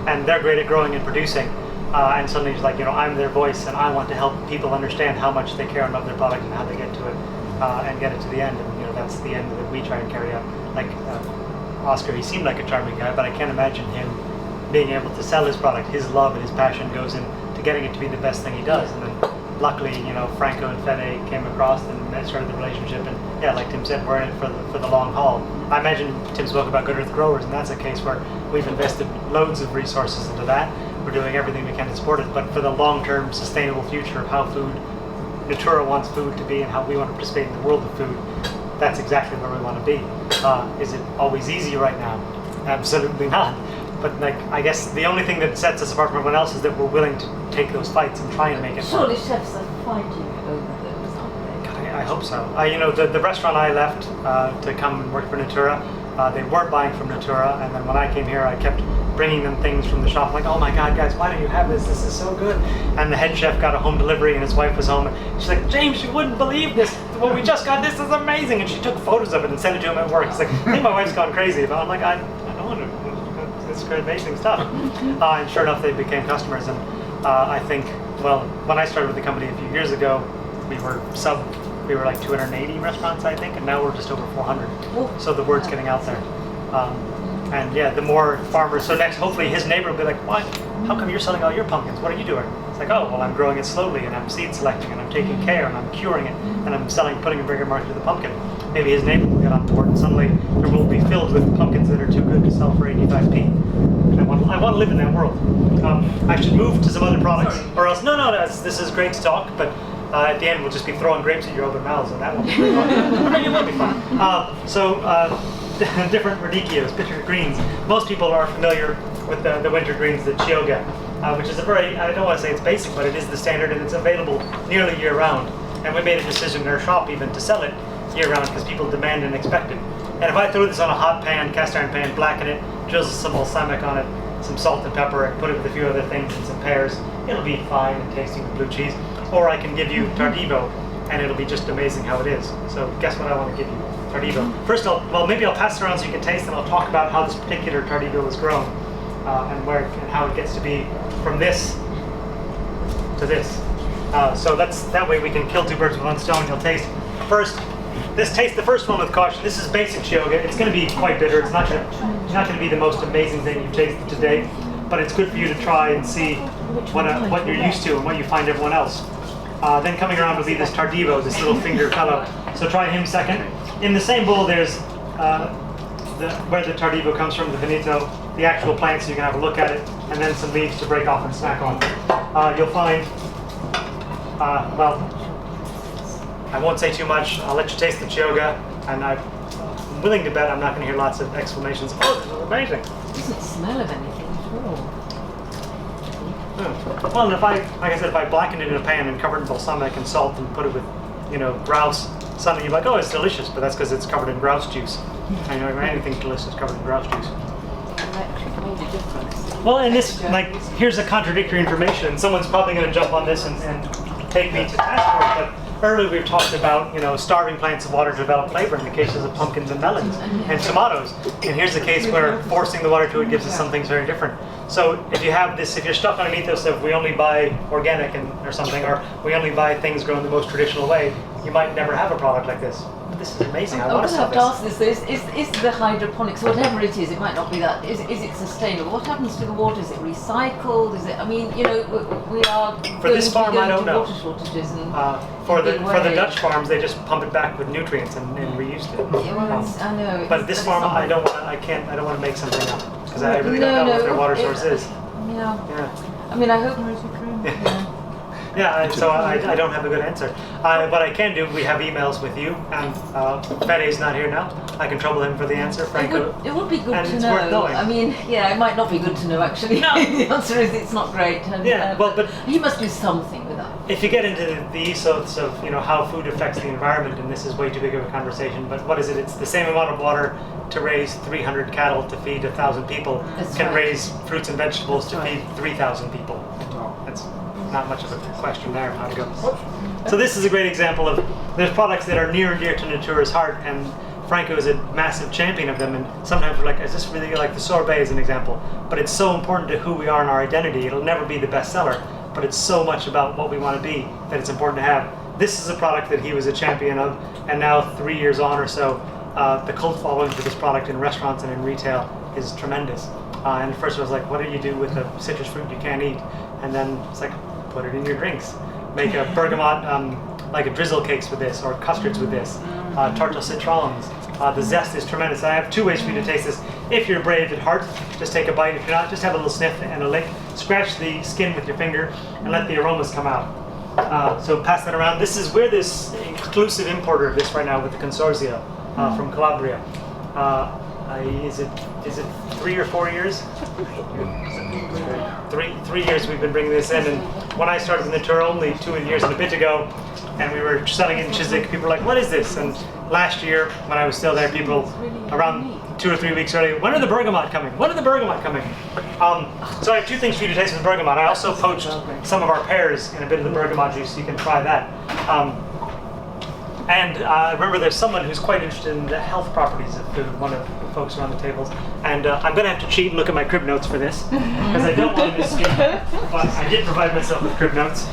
and they're great at growing and producing, and suddenly it's like, you know, I'm their voice and I want to help people understand how much they care and love their product and how they get to it and get it to the end. And you know, that's the end that we try and carry out. Like Oscar, he seemed like a charming guy, but I can't imagine him being able to sell his product. His love and his passion goes into getting it to be the best thing he does. And then luckily, you know, Franco and Fede came across and started the relationship. And yeah, like Tim said, we're in it for the long haul. I imagine Tim spoke about Good Earth Growers, and that's a case where we've invested loads of resources into that. We're doing everything we can to support it, but for the long-term sustainable future of how Natoora wants food to be and how we want to participate in the world of food, that's exactly where we want to be. Is it always easy right now? Absolutely not. But like, I guess the only thing that sets us apart from everyone else is that we're willing to take those fights and try and make it. Surely chefs are fighting over those, aren't they? God, I hope so. You know, the restaurant I left to come and work for Natoora, they weren't buying from Natoora, and then when I came here, I kept bringing them things from the shop. I'm like, oh my God, guys, why don't you have this? This is so good. And the head chef got a home delivery, and his wife was home. And she's like, James, you wouldn't believe this. Well, we just got this. This is amazing. And she took photos of it and sent it to him at work. It's like, I think my wife's gone crazy. But I'm like, I don't want to. It's amazing stuff. And sure enough, they became customers. And I think, well, when I started with the company a few years ago, we were like 280 restaurants, I think, and now we're just over 400. So the word's getting out there. And yeah, the more farmers, so next, hopefully his neighbor will be like, what? How come you're selling all your pumpkins? What are you doing? It's like, oh, well, I'm growing it slowly, and I'm seed selecting, and I'm taking care, and I'm curing it, and I'm putting a bigger market to the pumpkin. Maybe his neighbor will get on board, and suddenly there will be filled with pumpkins that are too good to sell for 85p. I want to live in that world. I should move to some other products, or else, no, this is great to talk, but at the end we'll just be throwing grapes at your open mouths, and that won't be very fun. Or maybe it will be fun. Different radicchios, bitter greens. Most people are familiar with the winter greens, the chioga, which is a very, I don't want to say it's basic, but it is the standard, and it's available nearly year round. And we made a decision in our shop even to sell it year round because people demand and expect it. And if I throw this on a hot pan, cast iron pan, blacken it, drizzle some balsamic on it, some salt and pepper, and put it with a few other things and some pears, it'll be fine and tasty with blue cheese. Or I can give you tardivo, and it'll be just amazing how it is. So guess what I want to give you? Tardivo. First, maybe I'll pass it around so you can taste, and I'll talk about how this particular tardivo is grown, and how it gets to be from this to this. So that way we can kill two birds with one stone. You'll taste first. Taste the first one with caution. This is basic chioga. It's going to be quite bitter. It's not going to be the most amazing thing you've tasted today, but it's good for you to try and see what you're used to and what you find everyone else. Then coming around will be this tardivo, this little finger fellow. So try him second. In the same bowl, there's where the tardivo comes from, the finito, the actual plant, so you can have a look at it, and then some leaves to break off and snack on. You'll find, I won't say too much. I'll let you taste the chioga, and I'm willing to bet I'm not going to hear lots of exclamations. Oh, this is amazing! It doesn't smell of anything at all. Well, and like I said, if I blackened it in a pan and covered it in balsamic and salt and put it with, grouse, suddenly you're like, oh, it's delicious, but that's because it's covered in grouse juice. I know anything delicious covered in grouse juice. Electric made a difference. Well, and this, here's a contradictory information. Someone's probably going to jump on this and take me to task for it, but earlier we've talked about, starving plants of water to develop flavor in the cases of pumpkins and melons and tomatoes. And here's the case where forcing the water to it gives us some things very different. So if you have this, if you're stuck on an ethos of we only buy organic or something, or we only buy things grown the most traditional way, you might never have a product like this. But this is amazing. I want to sell this. Is the hydroponics, whatever it is, it might not be that, is it sustainable? What happens to the water? Is it recycled? Is it, we are for this farm, I don't know. Water shortages and for the Dutch farms, they just pump it back with nutrients and reuse it. Yeah, well, I know. But this farm, I don't want to make something up because I really don't know what their water source is. Yeah. I mean, I hope. Yeah, so I don't have a good answer. What I can do, we have emails with you, and Fede's not here now. I can trouble him for the answer, Franco. It would be good and to it's know. worth knowing. I mean, it might not be good to know actually. No. The answer is it's not great. And, but he must do something with that. If you get into the ethos of how food affects the environment, and this is way too big of a conversation, but what is it? It's the same amount of water to raise 300 cattle to feed 1,000 people raise fruits and vegetables to feed 3,000 people. That's not much of a question there how to go. So this is a great example of there's products that are near and dear to Natoора's heart, and Franco is a massive champion of them, and sometimes we're like, is this really like the sorbet as an example? But it's so important to who we are and our identity. It'll never be the best seller, but it's so much about what we want to be that it's important to have. This is a product that he was a champion of, and now 3 years on or so, the cult following for this product in restaurants and in retail is tremendous. And first I was like, what do you do with a citrus fruit you can't eat? And then it's like, put it in your drinks. Make a bergamot, like a drizzle cakes with this, or custards with this. Tarte aux citrons. The zest is tremendous. I have 2 ways for you to taste this. If you're brave at heart, just take a bite. If you're not, just have a little sniff and a lick. Scratch the skin with your finger and let the aromas come out. So pass that around. We're this exclusive importer of this right now with the Consorzio from Calabria. Is it 3 or 4 years? three years we've been bringing this in, and when I started in Natoora only 2 years and a bit ago, and we were selling it in Chiswick, people were like, what is this? And last year, when I was still there, people around 2 or 3 weeks earlier, when are the bergamot coming? When are the bergamot coming? So I have 2 things for you to taste with the bergamot. I also poached some of our pears in a bit of the bergamot juice, so you can try that. And I remember there's someone who's quite interested in the health properties of food, one of the folks around the tables. And I'm going to have to cheat and look at my crib notes for this, because I don't want to misspeak, but I did provide myself with crib notes.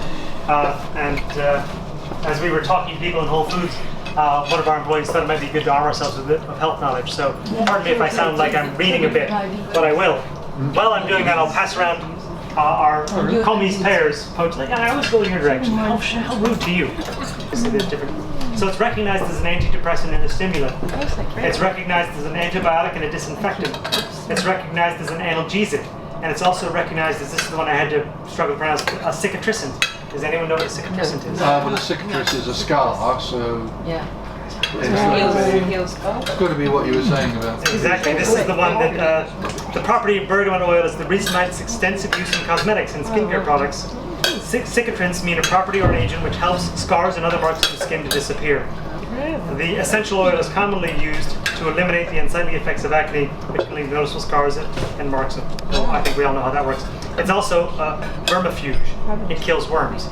As we were talking to people in Whole Foods, one of our employees thought it might be good to arm ourselves with a bit of health knowledge. So pardon me if I sound like I'm reading a bit, but I will. While I'm doing that, I'll pass around our Comey's pears poached. Like, I always go in your direction. How rude to you. So it's recognized as an antidepressant and a stimulant. It's recognized as an antibiotic and a disinfectant. It's recognized as an analgesic. And it's also recognized as, this is the one I had to struggle to pronounce, a cicatrisant. Does anyone know what a cicatrisant is? Well, a cicatrice is a scar, so Yeah. Heals it's got to be what you were saying about. Exactly. This is the one that the property of bergamot oil is the reason why it's extensive use in cosmetics and skincare products. Cicatrins mean a property or an agent which helps scars and other marks of the skin to disappear. The essential oil is commonly used to eliminate the unsightly effects of acne, which can leave noticeable scars and marks. I think we all know how that works. It's also vermifuge. It kills worms.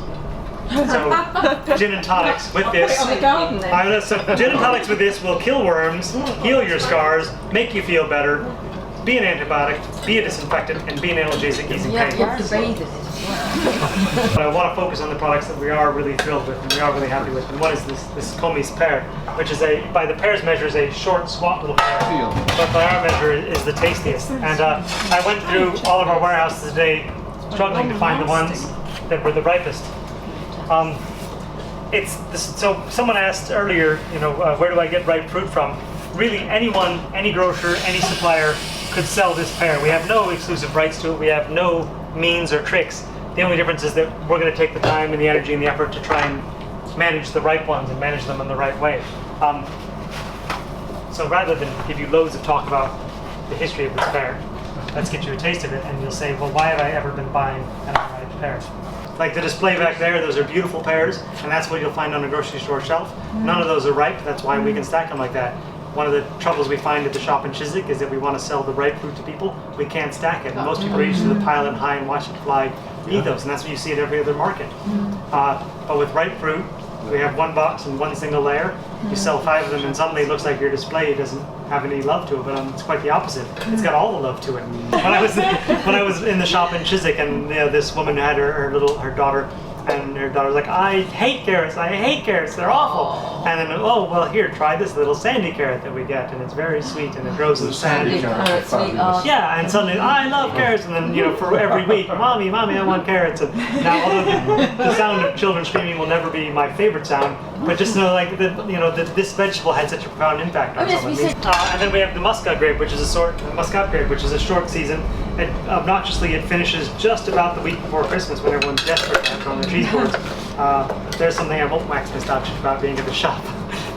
So gin and tonics with this. on the garden then. So gin and tonics with this will kill worms, heal your scars, make you feel better, be an antibiotic, be a disinfectant, and be an analgesic easing You have pain. to bathe in it as well. But I want to focus on the products that we are really thrilled with and we are really happy with. And one is this Comey's pear, which is by the pear's measure, is a short, squat little pear. But by our measure, is the tastiest. And I went through all of our warehouses today, struggling to find the ones that were the ripest. So someone asked earlier, where do I get ripe fruit from? Really, anyone, any grocer, any supplier could sell this pear. We have no exclusive rights to it. We have no means or tricks. The only difference is that we're going to take the time and the energy and the effort to try and manage the ripe ones and manage them in the right way. So rather than give you loads of talk about the history of this pear, let's get you a taste of it, and you'll say, well, why have I ever been buying an unripe pear? Like the display back there, those are beautiful pears, and that's what you'll find on a grocery store shelf. None of those are ripe, that's why we can stack them like that. One of the troubles we find at the shop in Chiswick is that we want to sell the ripe fruit to people, we can't stack it. And most people reach to the pile it high and watch it fly, eat those, and that's what you see at every other market. But with ripe fruit, we have one box and one single layer. You sell 5 of them, and suddenly it looks like your display doesn't have any love to it, but it's quite the opposite. It's got all the love to it. When I was in the shop in Chiswick, and this woman had her daughter, and her daughter was like, I hate carrots, they're awful. And then, oh, well, here, try this little sandy carrot that we get, and it's very sweet, and it grows in sand. Yeah, and suddenly, I love carrots, and then, for every week, mommy, I want carrots. And now, although the sound of children screaming will never be my favorite sound, but just know, like, that this vegetable had such a profound impact on someone. And then we have the muscat grape, which is a short season. And obnoxiously, it finishes just about the week before Christmas when everyone's desperate to have on their cheese boards. There's something I won't wax nostalgic about being at the shop.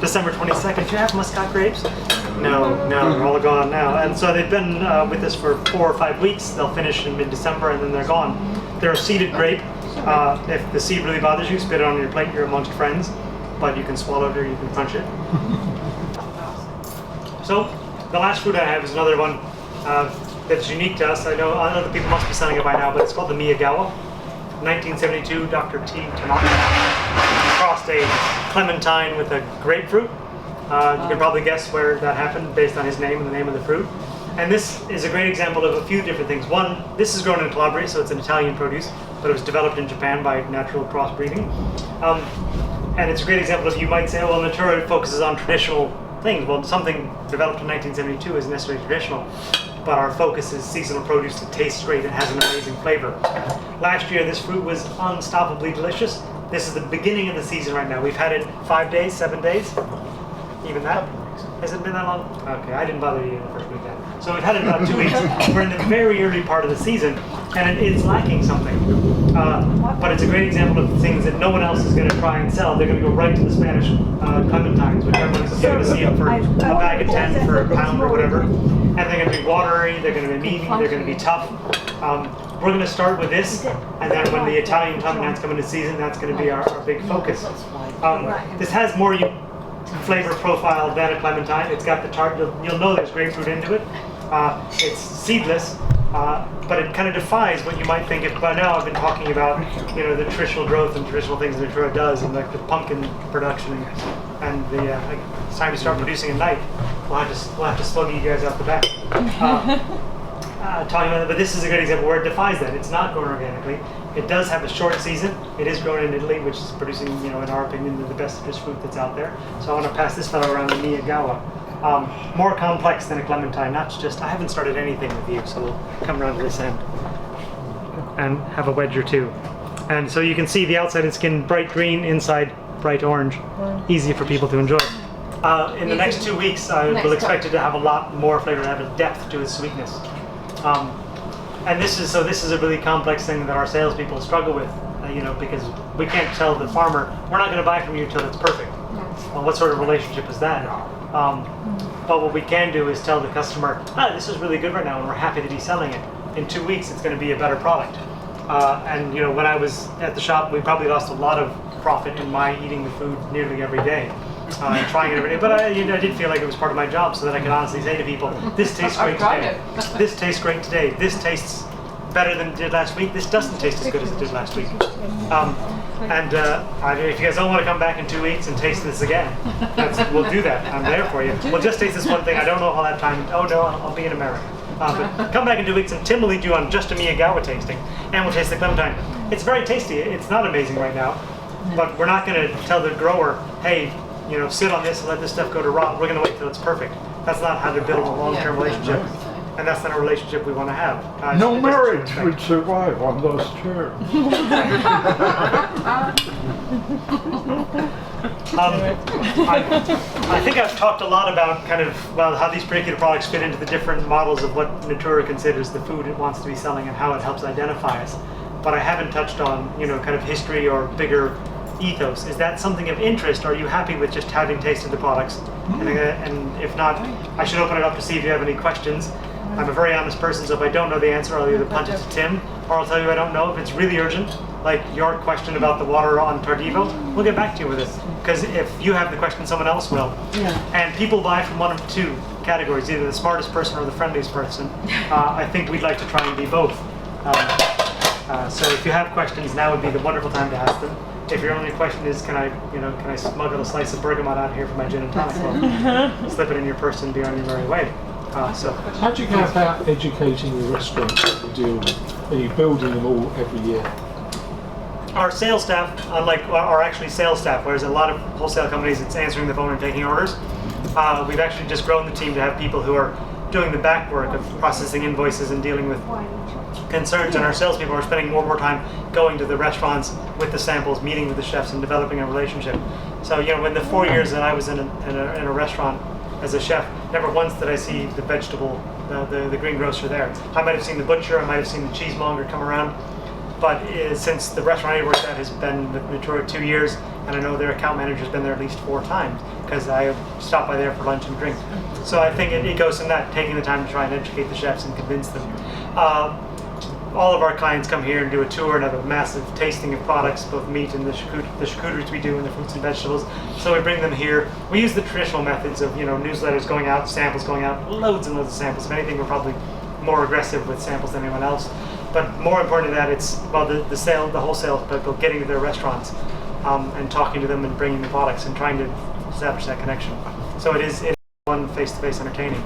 December 22nd, do you have muscat grapes? No, they're all gone now. And so they've been with us for 4 or 5 weeks. They'll finish in mid-December and then they're gone. They're a seeded grape. If the seed really bothers you, spit it on your plate, you're amongst friends. But you can swallow it or you can crunch it. So the last fruit I have is another one that's unique to us. I know other people must be selling it by now, but it's called the Miyagawa. 1972, Dr. T. Tanaka crossed a clementine with a grapefruit. You can probably guess where that happened based on his name and the name of the fruit. And this is a great example of a few different things. One, this is grown in Calabria, so it's an Italian produce, but it was developed in Japan by natural crossbreeding. And it's a great example of, you might say, oh, well, Natoora focuses on traditional things. Well, something developed in 1972 isn't necessarily traditional, but our focus is seasonal produce that tastes great and has an amazing flavor. Last year, this fruit was unstoppably delicious. This is the beginning of the season right now. We've had it 5 days, 7 days, even that. Has it been that long? Okay, I didn't bother you in the first weekend. So we've had it about 2 weeks. We're in the very early part of the season, and it's lacking something. But it's a great example of things that no one else is going to try and sell. They're going to go right to the Spanish clementines, which everyone's going to see them for a bag of 10 for a pound or whatever. And they're going to be watery, they're going to be meaty, they're going to be tough. we're going to start with this, and then when the Italian Tommy come into season, that's going to be our big focus. This has more flavor profile than a clementine. It's got the tart. You'll know there's grapefruit into it. It's seedless, but it kind of defies what you might think. If by now I've been talking about, the traditional growth and traditional things that Natoora does, and like the pumpkin production, and it's time to start producing at night. We'll have to slug you guys out the back. Talking about it, but this is a good example where it defies that. It's not grown organically. It does have a short season. It is grown in Italy, which is producing, in our opinion, the best fish fruit that's out there. So I want to pass this fellow around to Miyagawa. More complex than a clementine. Not just. I haven't started anything with you, so we'll come around to this end and have a wedge or two. And so you can see the outside is skin bright green, inside bright orange. Easy for people to enjoy. In the next 2 weeks, I will expect it to have a lot more flavor, to have a depth to its sweetness. And this is a really complex thing that our salespeople struggle with, because we can't tell the farmer, we're not going to buy from you until it's perfect. Well, what sort of relationship is that? But what we can do is tell the customer, this is really good right now, and we're happy to be selling it. In 2 weeks, it's going to be a better product. And when I was at the shop, we probably lost a lot of profit in my eating the food nearly every day. And trying it every day, but I did feel like it was part of my job, so that I could honestly say to people, this tastes great today, this tastes great today, this tastes better than it did last week, this doesn't taste as good as it did last week. If you guys don't want to come back in 2 weeks and taste this again, we'll do that. I'm there for you. We'll just taste this one thing. I don't know if I'll have time. Oh no, I'll be in America. But come back in 2 weeks and Tim will lead you on just a Miyagawa tasting, and we'll taste the clementine. It's very tasty. It's not amazing right now, but we're not going to tell the grower, hey, sit on this and let this stuff go to rot. We're going to wait till it's perfect. That's not how to build a long-term relationship, and that's not a relationship we want to have. No marriage would survive on those terms. I think I've talked a lot about how these particular products fit into the different models of what Natoora considers the food it wants to be selling and how it helps identify us. But I haven't touched on, kind of history or bigger ethos. Is that something of interest? Are you happy with just having tasted the products? And if not, I should open it up to see if you have any questions. I'm a very honest person, so if I don't know the answer, I'll either punt it to Tim, or I'll tell you I don't know. If it's really urgent, like your question about the water on Tardivo, we'll get back to you with it. Because if you have the question, someone else will. And people buy from one of two categories, either the smartest person or the friendliest person. I think we'd like to try and be both. So if you have questions, now would be the wonderful time to ask them. If your only question is, can I smuggle a slice of bergamot out here for my gin and tonic? Well, slip it in your purse and be on your merry way. How do you go about educating the restaurants that you deal with? Are you building them all every year? Our sales staff, are actually sales staff, whereas a lot of wholesale companies, it's answering the phone and taking orders. We've actually just grown the team to have people who are doing the back work of processing invoices and dealing with concerns, and our salespeople are spending more and more time going to the restaurants with the samples, meeting with the chefs, and developing a relationship. So, in the 4 years that I was in a restaurant as a chef, never once did I see the vegetable, the greengrocer there. I might have seen the butcher, I might have seen the cheesemonger come around, but since the restaurant I worked at has been with Natoora 2 years, and I know their account manager's been there at least 4 times, because I stopped by there for lunch and drink. So I think it goes in that, taking the time to try and educate the chefs and convince them. All of our clients come here and do a tour and have a massive tasting of products, both meat and the charcuteries we do, and the fruits and vegetables. So we bring them here. We use the traditional methods of newsletters going out, samples going out, loads and loads of samples. If anything, we're probably more aggressive with samples than anyone else. But more important than that, it's the wholesale people getting to their restaurants and talking to them and bringing the products and trying to establish that connection. So it is one face-to-face entertaining.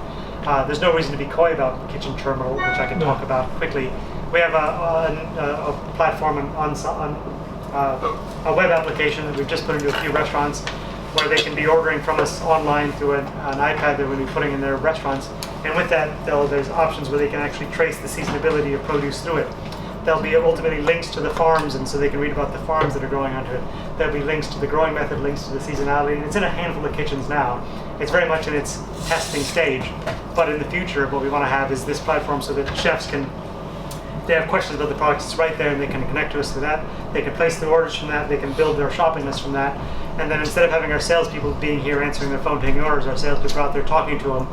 There's no reason to be coy about Kitchen Terminal, which I can talk about quickly. We have a platform on a web application that we've just put into a few restaurants where they can be ordering from us online through an iPad that we'll be putting in their restaurants. And with that, there's options where they can actually trace the seasonability of produce through it. There'll be ultimately links to the farms, and so they can read about the farms that are growing onto it. There'll be links to the growing method, links to the seasonality, and it's in a handful of kitchens now. It's very much in its testing stage, but in the future, what we want to have is this platform so that chefs can, they have questions about the products, it's right there, and they can connect to us through that. They can place their orders from that, they can build their shopping list from that, and then instead of having our salespeople being here answering their phone, taking orders, our salespeople are out there talking to them,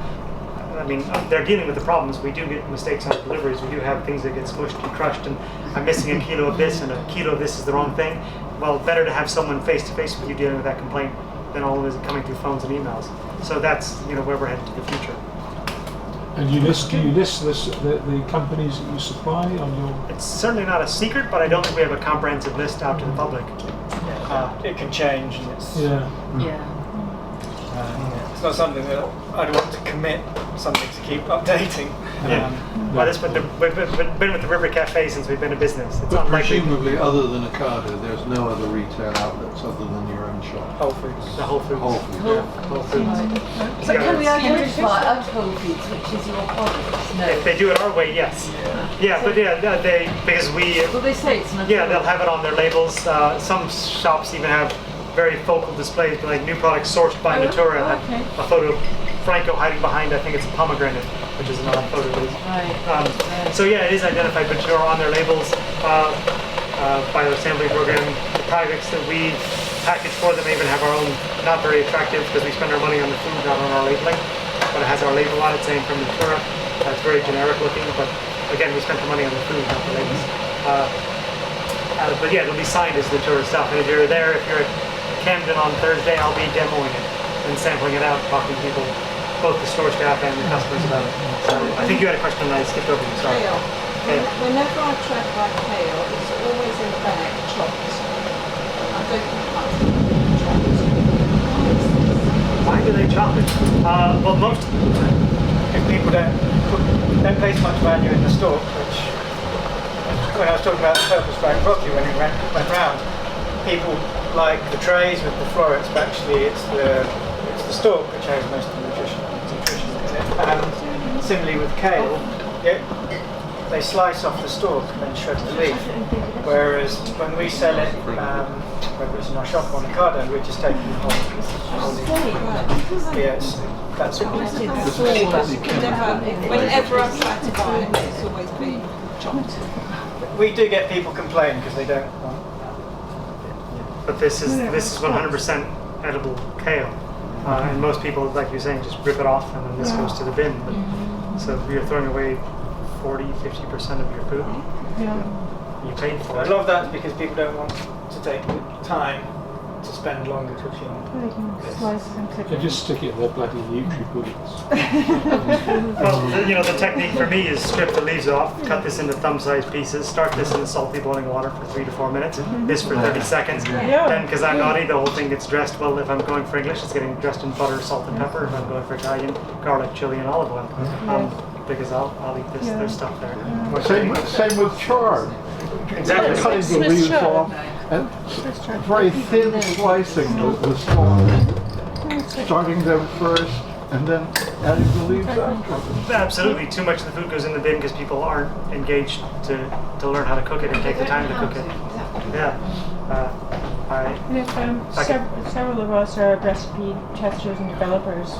I mean, they're dealing with the problems. We do get mistakes on deliveries. We do have things that get squished and crushed, and I'm missing a kilo of this, and a kilo of this is the wrong thing. Well, better to have someone face to face with you dealing with that complaint than always coming through phones and emails. So that's where we're headed to the future. And do you list the companies that you supply on your? It's certainly not a secret, but I don't think we have a comprehensive list out to the public. It can change, and it's Yeah. it's not something that I'd want to commit something to keep updating. Well, we've been with the River Cafe since we've been in business. It's But unlikely. presumably, other than Ocado, there's no other retail outlets other than your own shop. Whole Foods. The Whole Foods. Whole Foods, Whole Foods. So can we Yeah, identify at Whole Foods which is your product? No. if they do it our way, yes. Yeah, but they because we. Well, they say it's not. Yeah, they'll have it on their labels. Some shops even have very focal displays, like new products sourced by Natoora. Have a photo of Franco hiding behind, I think it's a pomegranate, which is another photo. Right. So yeah, it is identified, but you're on their labels by the sampling program. The products that we package for them even have our own, not very attractive because we spend our money on the food, not on our labeling, but it has our label on it saying from Natoora. It's very generic looking, but again, we spent the money on the food, not the labels. But yeah, it'll be signed as Natoora stuff, and if you're there, if you're at Camden on Thursday, I'll be demoing it and sampling it out, talking to people, both the store staff and the customers about it. So I think you had a question and I skipped over you, sorry. Kale. Kale. Whenever I try to buy kale, it's always in a bag, chopped. I don't think chopped. Why do they chop it? Well, most, If people don't place much value in the stalk, which when I was talking about the purple stripe broccoli when it went round, people like the trays with the florets, but actually it's the stalk which has most of the nutrition in it. And similarly with kale, they slice off the stalk and then shred the leaf. Whereas when we sell it, whether it's in our shop or on Ocado, we're just taking the whole leaf. Yes, that's what Whenever I try to buy it, it's always been chopped. we do get people complain because they don't want. but this is 100% edible kale. And most people, like you're saying, just rip it off and then this goes to the bin. But, so you're throwing away 40-50% of your food. You paid for A it. lot of that's because people don't want to take the time to spend longer cooking. They just stick it in their bloody Nutri-Bullets. Well, the technique for me is strip the leaves off, cut this into thumb-sized pieces, start this in salty boiling water for 3 to 4 minutes, this for 30 seconds. Then, because I'm naughty, the whole thing gets dressed. Well, if I'm going for English, it's getting dressed in butter, salt, and pepper. If I'm going for Italian, garlic, chili, and olive oil. Because I'll eat their stuff there. Same with chard. Exactly. Cutting the leaves off and very thin slicing the stalk. Starting them first and then adding the leaves after. Absolutely. Too much of the food goes in the bin because people aren't engaged to learn how to cook it and take the time to cook it. Yeah. Several of us are recipe testers and developers.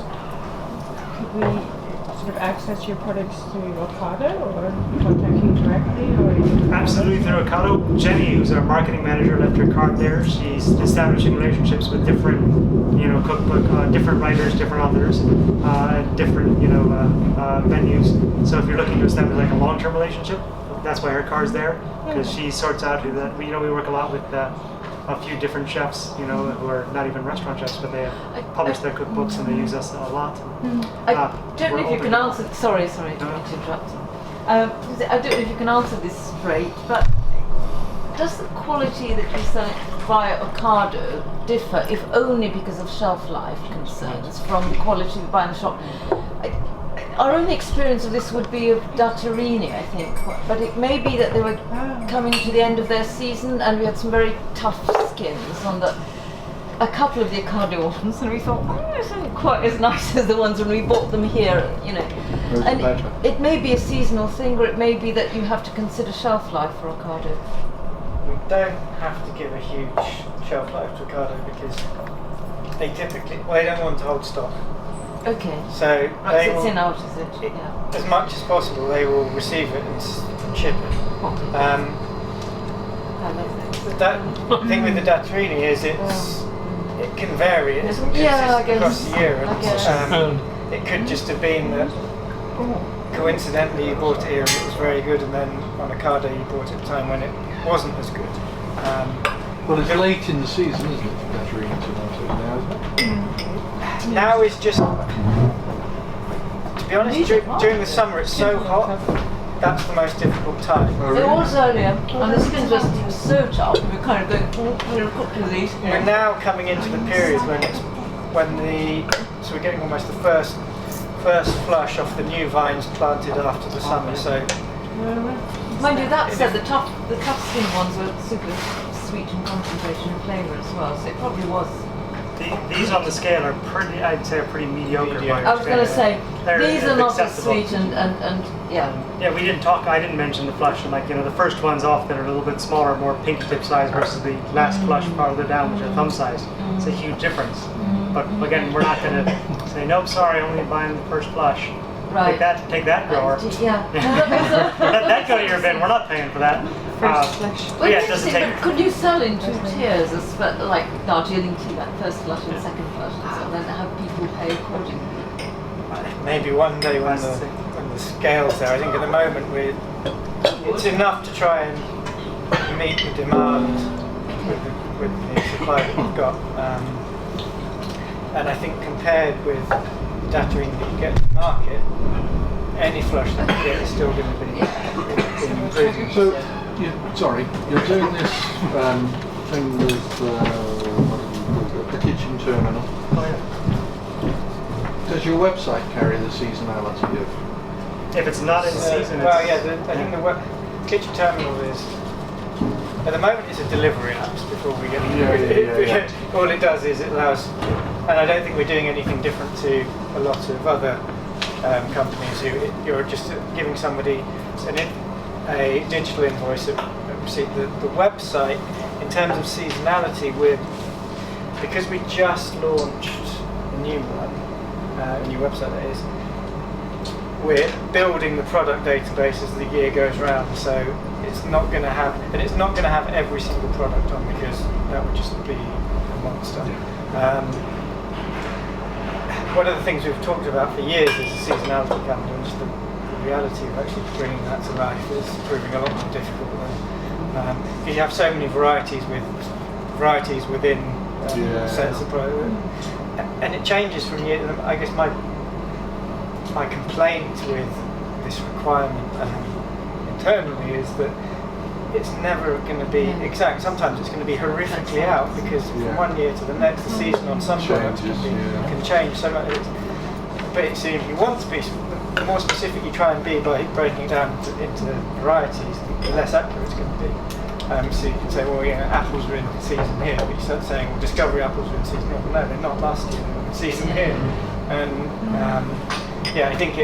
Could we sort of access your products through Ocado or contact you directly? Or Absolutely through Ocado. Jenny, who's our marketing manager, left her card there. She's establishing relationships with different, cookbook, different writers, different authors, different, venues. So if you're looking to establish like a long-term relationship, that's why her card's there, because she sorts out who that. We work a lot with a few different chefs, who are not even restaurant chefs, but they publish their cookbooks and they use us a lot. I don't know if you can answer. Sorry to interrupt. I don't know if you can answer this straight, but does the quality that you sell via Ocado differ, if only because of shelf life concerns, from the quality you buy in the shop? Our only experience of this would be of Natoora, I think, but it may be that they were coming to the end of their season and we had some very tough skins on a couple of the Ocado ones, and we thought, this isn't quite as nice as the ones when we bought them here, And it may be a seasonal thing, or it may be that you have to consider shelf life for Ocado. We don't have to give a huge shelf life to Ocado because they they don't want to hold stock. Okay. So they It's will, in out, is it? Yeah. as much as possible, they will receive it and ship it. That thing with the Natoora is it can vary. It's Yeah, I guess. across the year. I guess. It could just have been that coincidentally you bought it here and it was very good, and then on a car day you bought it at a time when it wasn't as good. Well, it's late in the season, isn't it, for nectarine tomatoes now, isn't it? Now is just, to be honest, during the summer it's so hot, that's the most difficult time. Oh, It really? was earlier, and the skin just so tough. We were kind of going, cook to these. We're now coming into the period so we're getting almost the first flush off the new vines planted after the summer. So Mind you, that said, the tough skinned ones were super sweet and concentration and flavour as well, so it probably was. These on the scale are pretty, I'd say, are pretty mediocre. by I was going to say, these are not as acceptable. sweet and yeah. Yeah, we didn't talk, I didn't mention the flush, and the first ones off that are a little bit smaller, more pink tip size versus the last flush farther down, which are thumb sized. It's a huge difference. But again, we're not going to say, nope, sorry, only buying the first flush. Right. Take that, grower. Yeah. Let that go to your bin, we're not paying for that. Well, yeah, it doesn't take. but could you sell in 2 tiers, as like Darjeeling tea, that first flush and second flush, and so then have people pay accordingly? maybe one day when the scale's there. I think at the moment it's enough to try and meet the demand with the supply that we've got. And I think compared with Natoora that you get to the market, any flush that you get is still going to be improving. So, sorry, you're doing this thing with the kitchen terminal. Oh, yeah. Does your website carry the seasonality of? If it's not in season, well, yeah. I think the kitchen terminal is. At the moment, it's a delivery app. Before we get, all it does is it allows, and I don't think we're doing anything different to a lot of other companies who you're just giving somebody a digital invoice at receipt. The website, in terms of seasonality, because we just launched a new one, a new website that is. We're building the product database as the year goes round, so it's not going to have, every single product on because that would just be a monster. One of the things we've talked about for years is the seasonality calendar, and just the reality of actually bringing that to life is proving a lot more difficult. Because you have so many varieties within sets of products, and it changes from year. I guess my complaint with this requirement internally is that it's never going to be exact. Sometimes it's going to be horrifically out because from one year to the next, the season on some products can change so much. But if you want to be, the more specific you try and be by breaking it down into varieties, the less accurate it's going to be. So you can say, well, apples are in season here, but you start saying, well, discovery apples are in season here. Well, no, they're not last year, they were in season here. And I think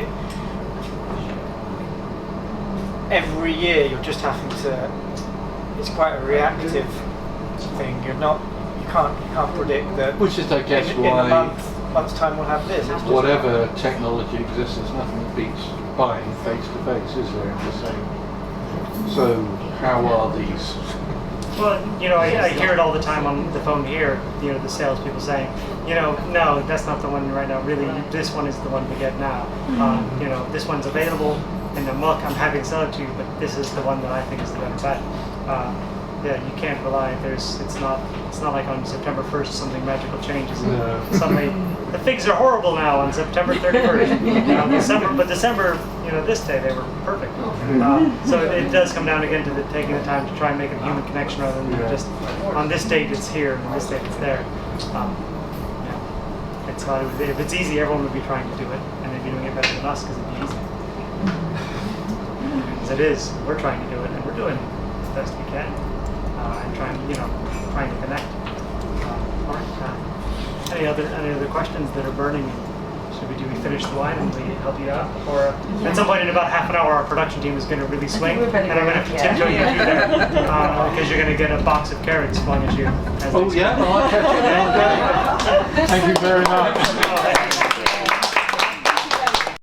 every year you're just having to. It's quite a reactive thing. You can't predict that. Which is, I guess, in why a month's time we'll have this. It's just whatever technology exists, there's nothing that beats buying face to face, is there? The same. So, how are these? Well, I hear it all the time on the phone here. The salespeople saying, no, that's not the one right now. Really, this one is the one we get now. This one's available in the muck. I'm happy to sell it to you, but this is the one that I think is the better bet. You can't rely. It's not like on September 1st something magical changes. No. Suddenly, the figs are horrible now on September 31st. December, this day they were perfect. So it does come down again to taking the time to try and make a human connection rather than just on this date it's here and on this date it's there. It's not. If it's easy, everyone would be trying to do it, and they'd be doing it better than us because it'd be easy. As it is, we're trying to do it, and we're doing the best we can, and trying to connect. All right. Any other questions that are burning? Should we finish the wine and we help you out? Or at some point in about half an hour, our production team is going to really swing, and I'm going to have to tiptoe you through there because you're going to get a box of carrots flung at you. Oh yeah, I'll catch it. Thank you very much.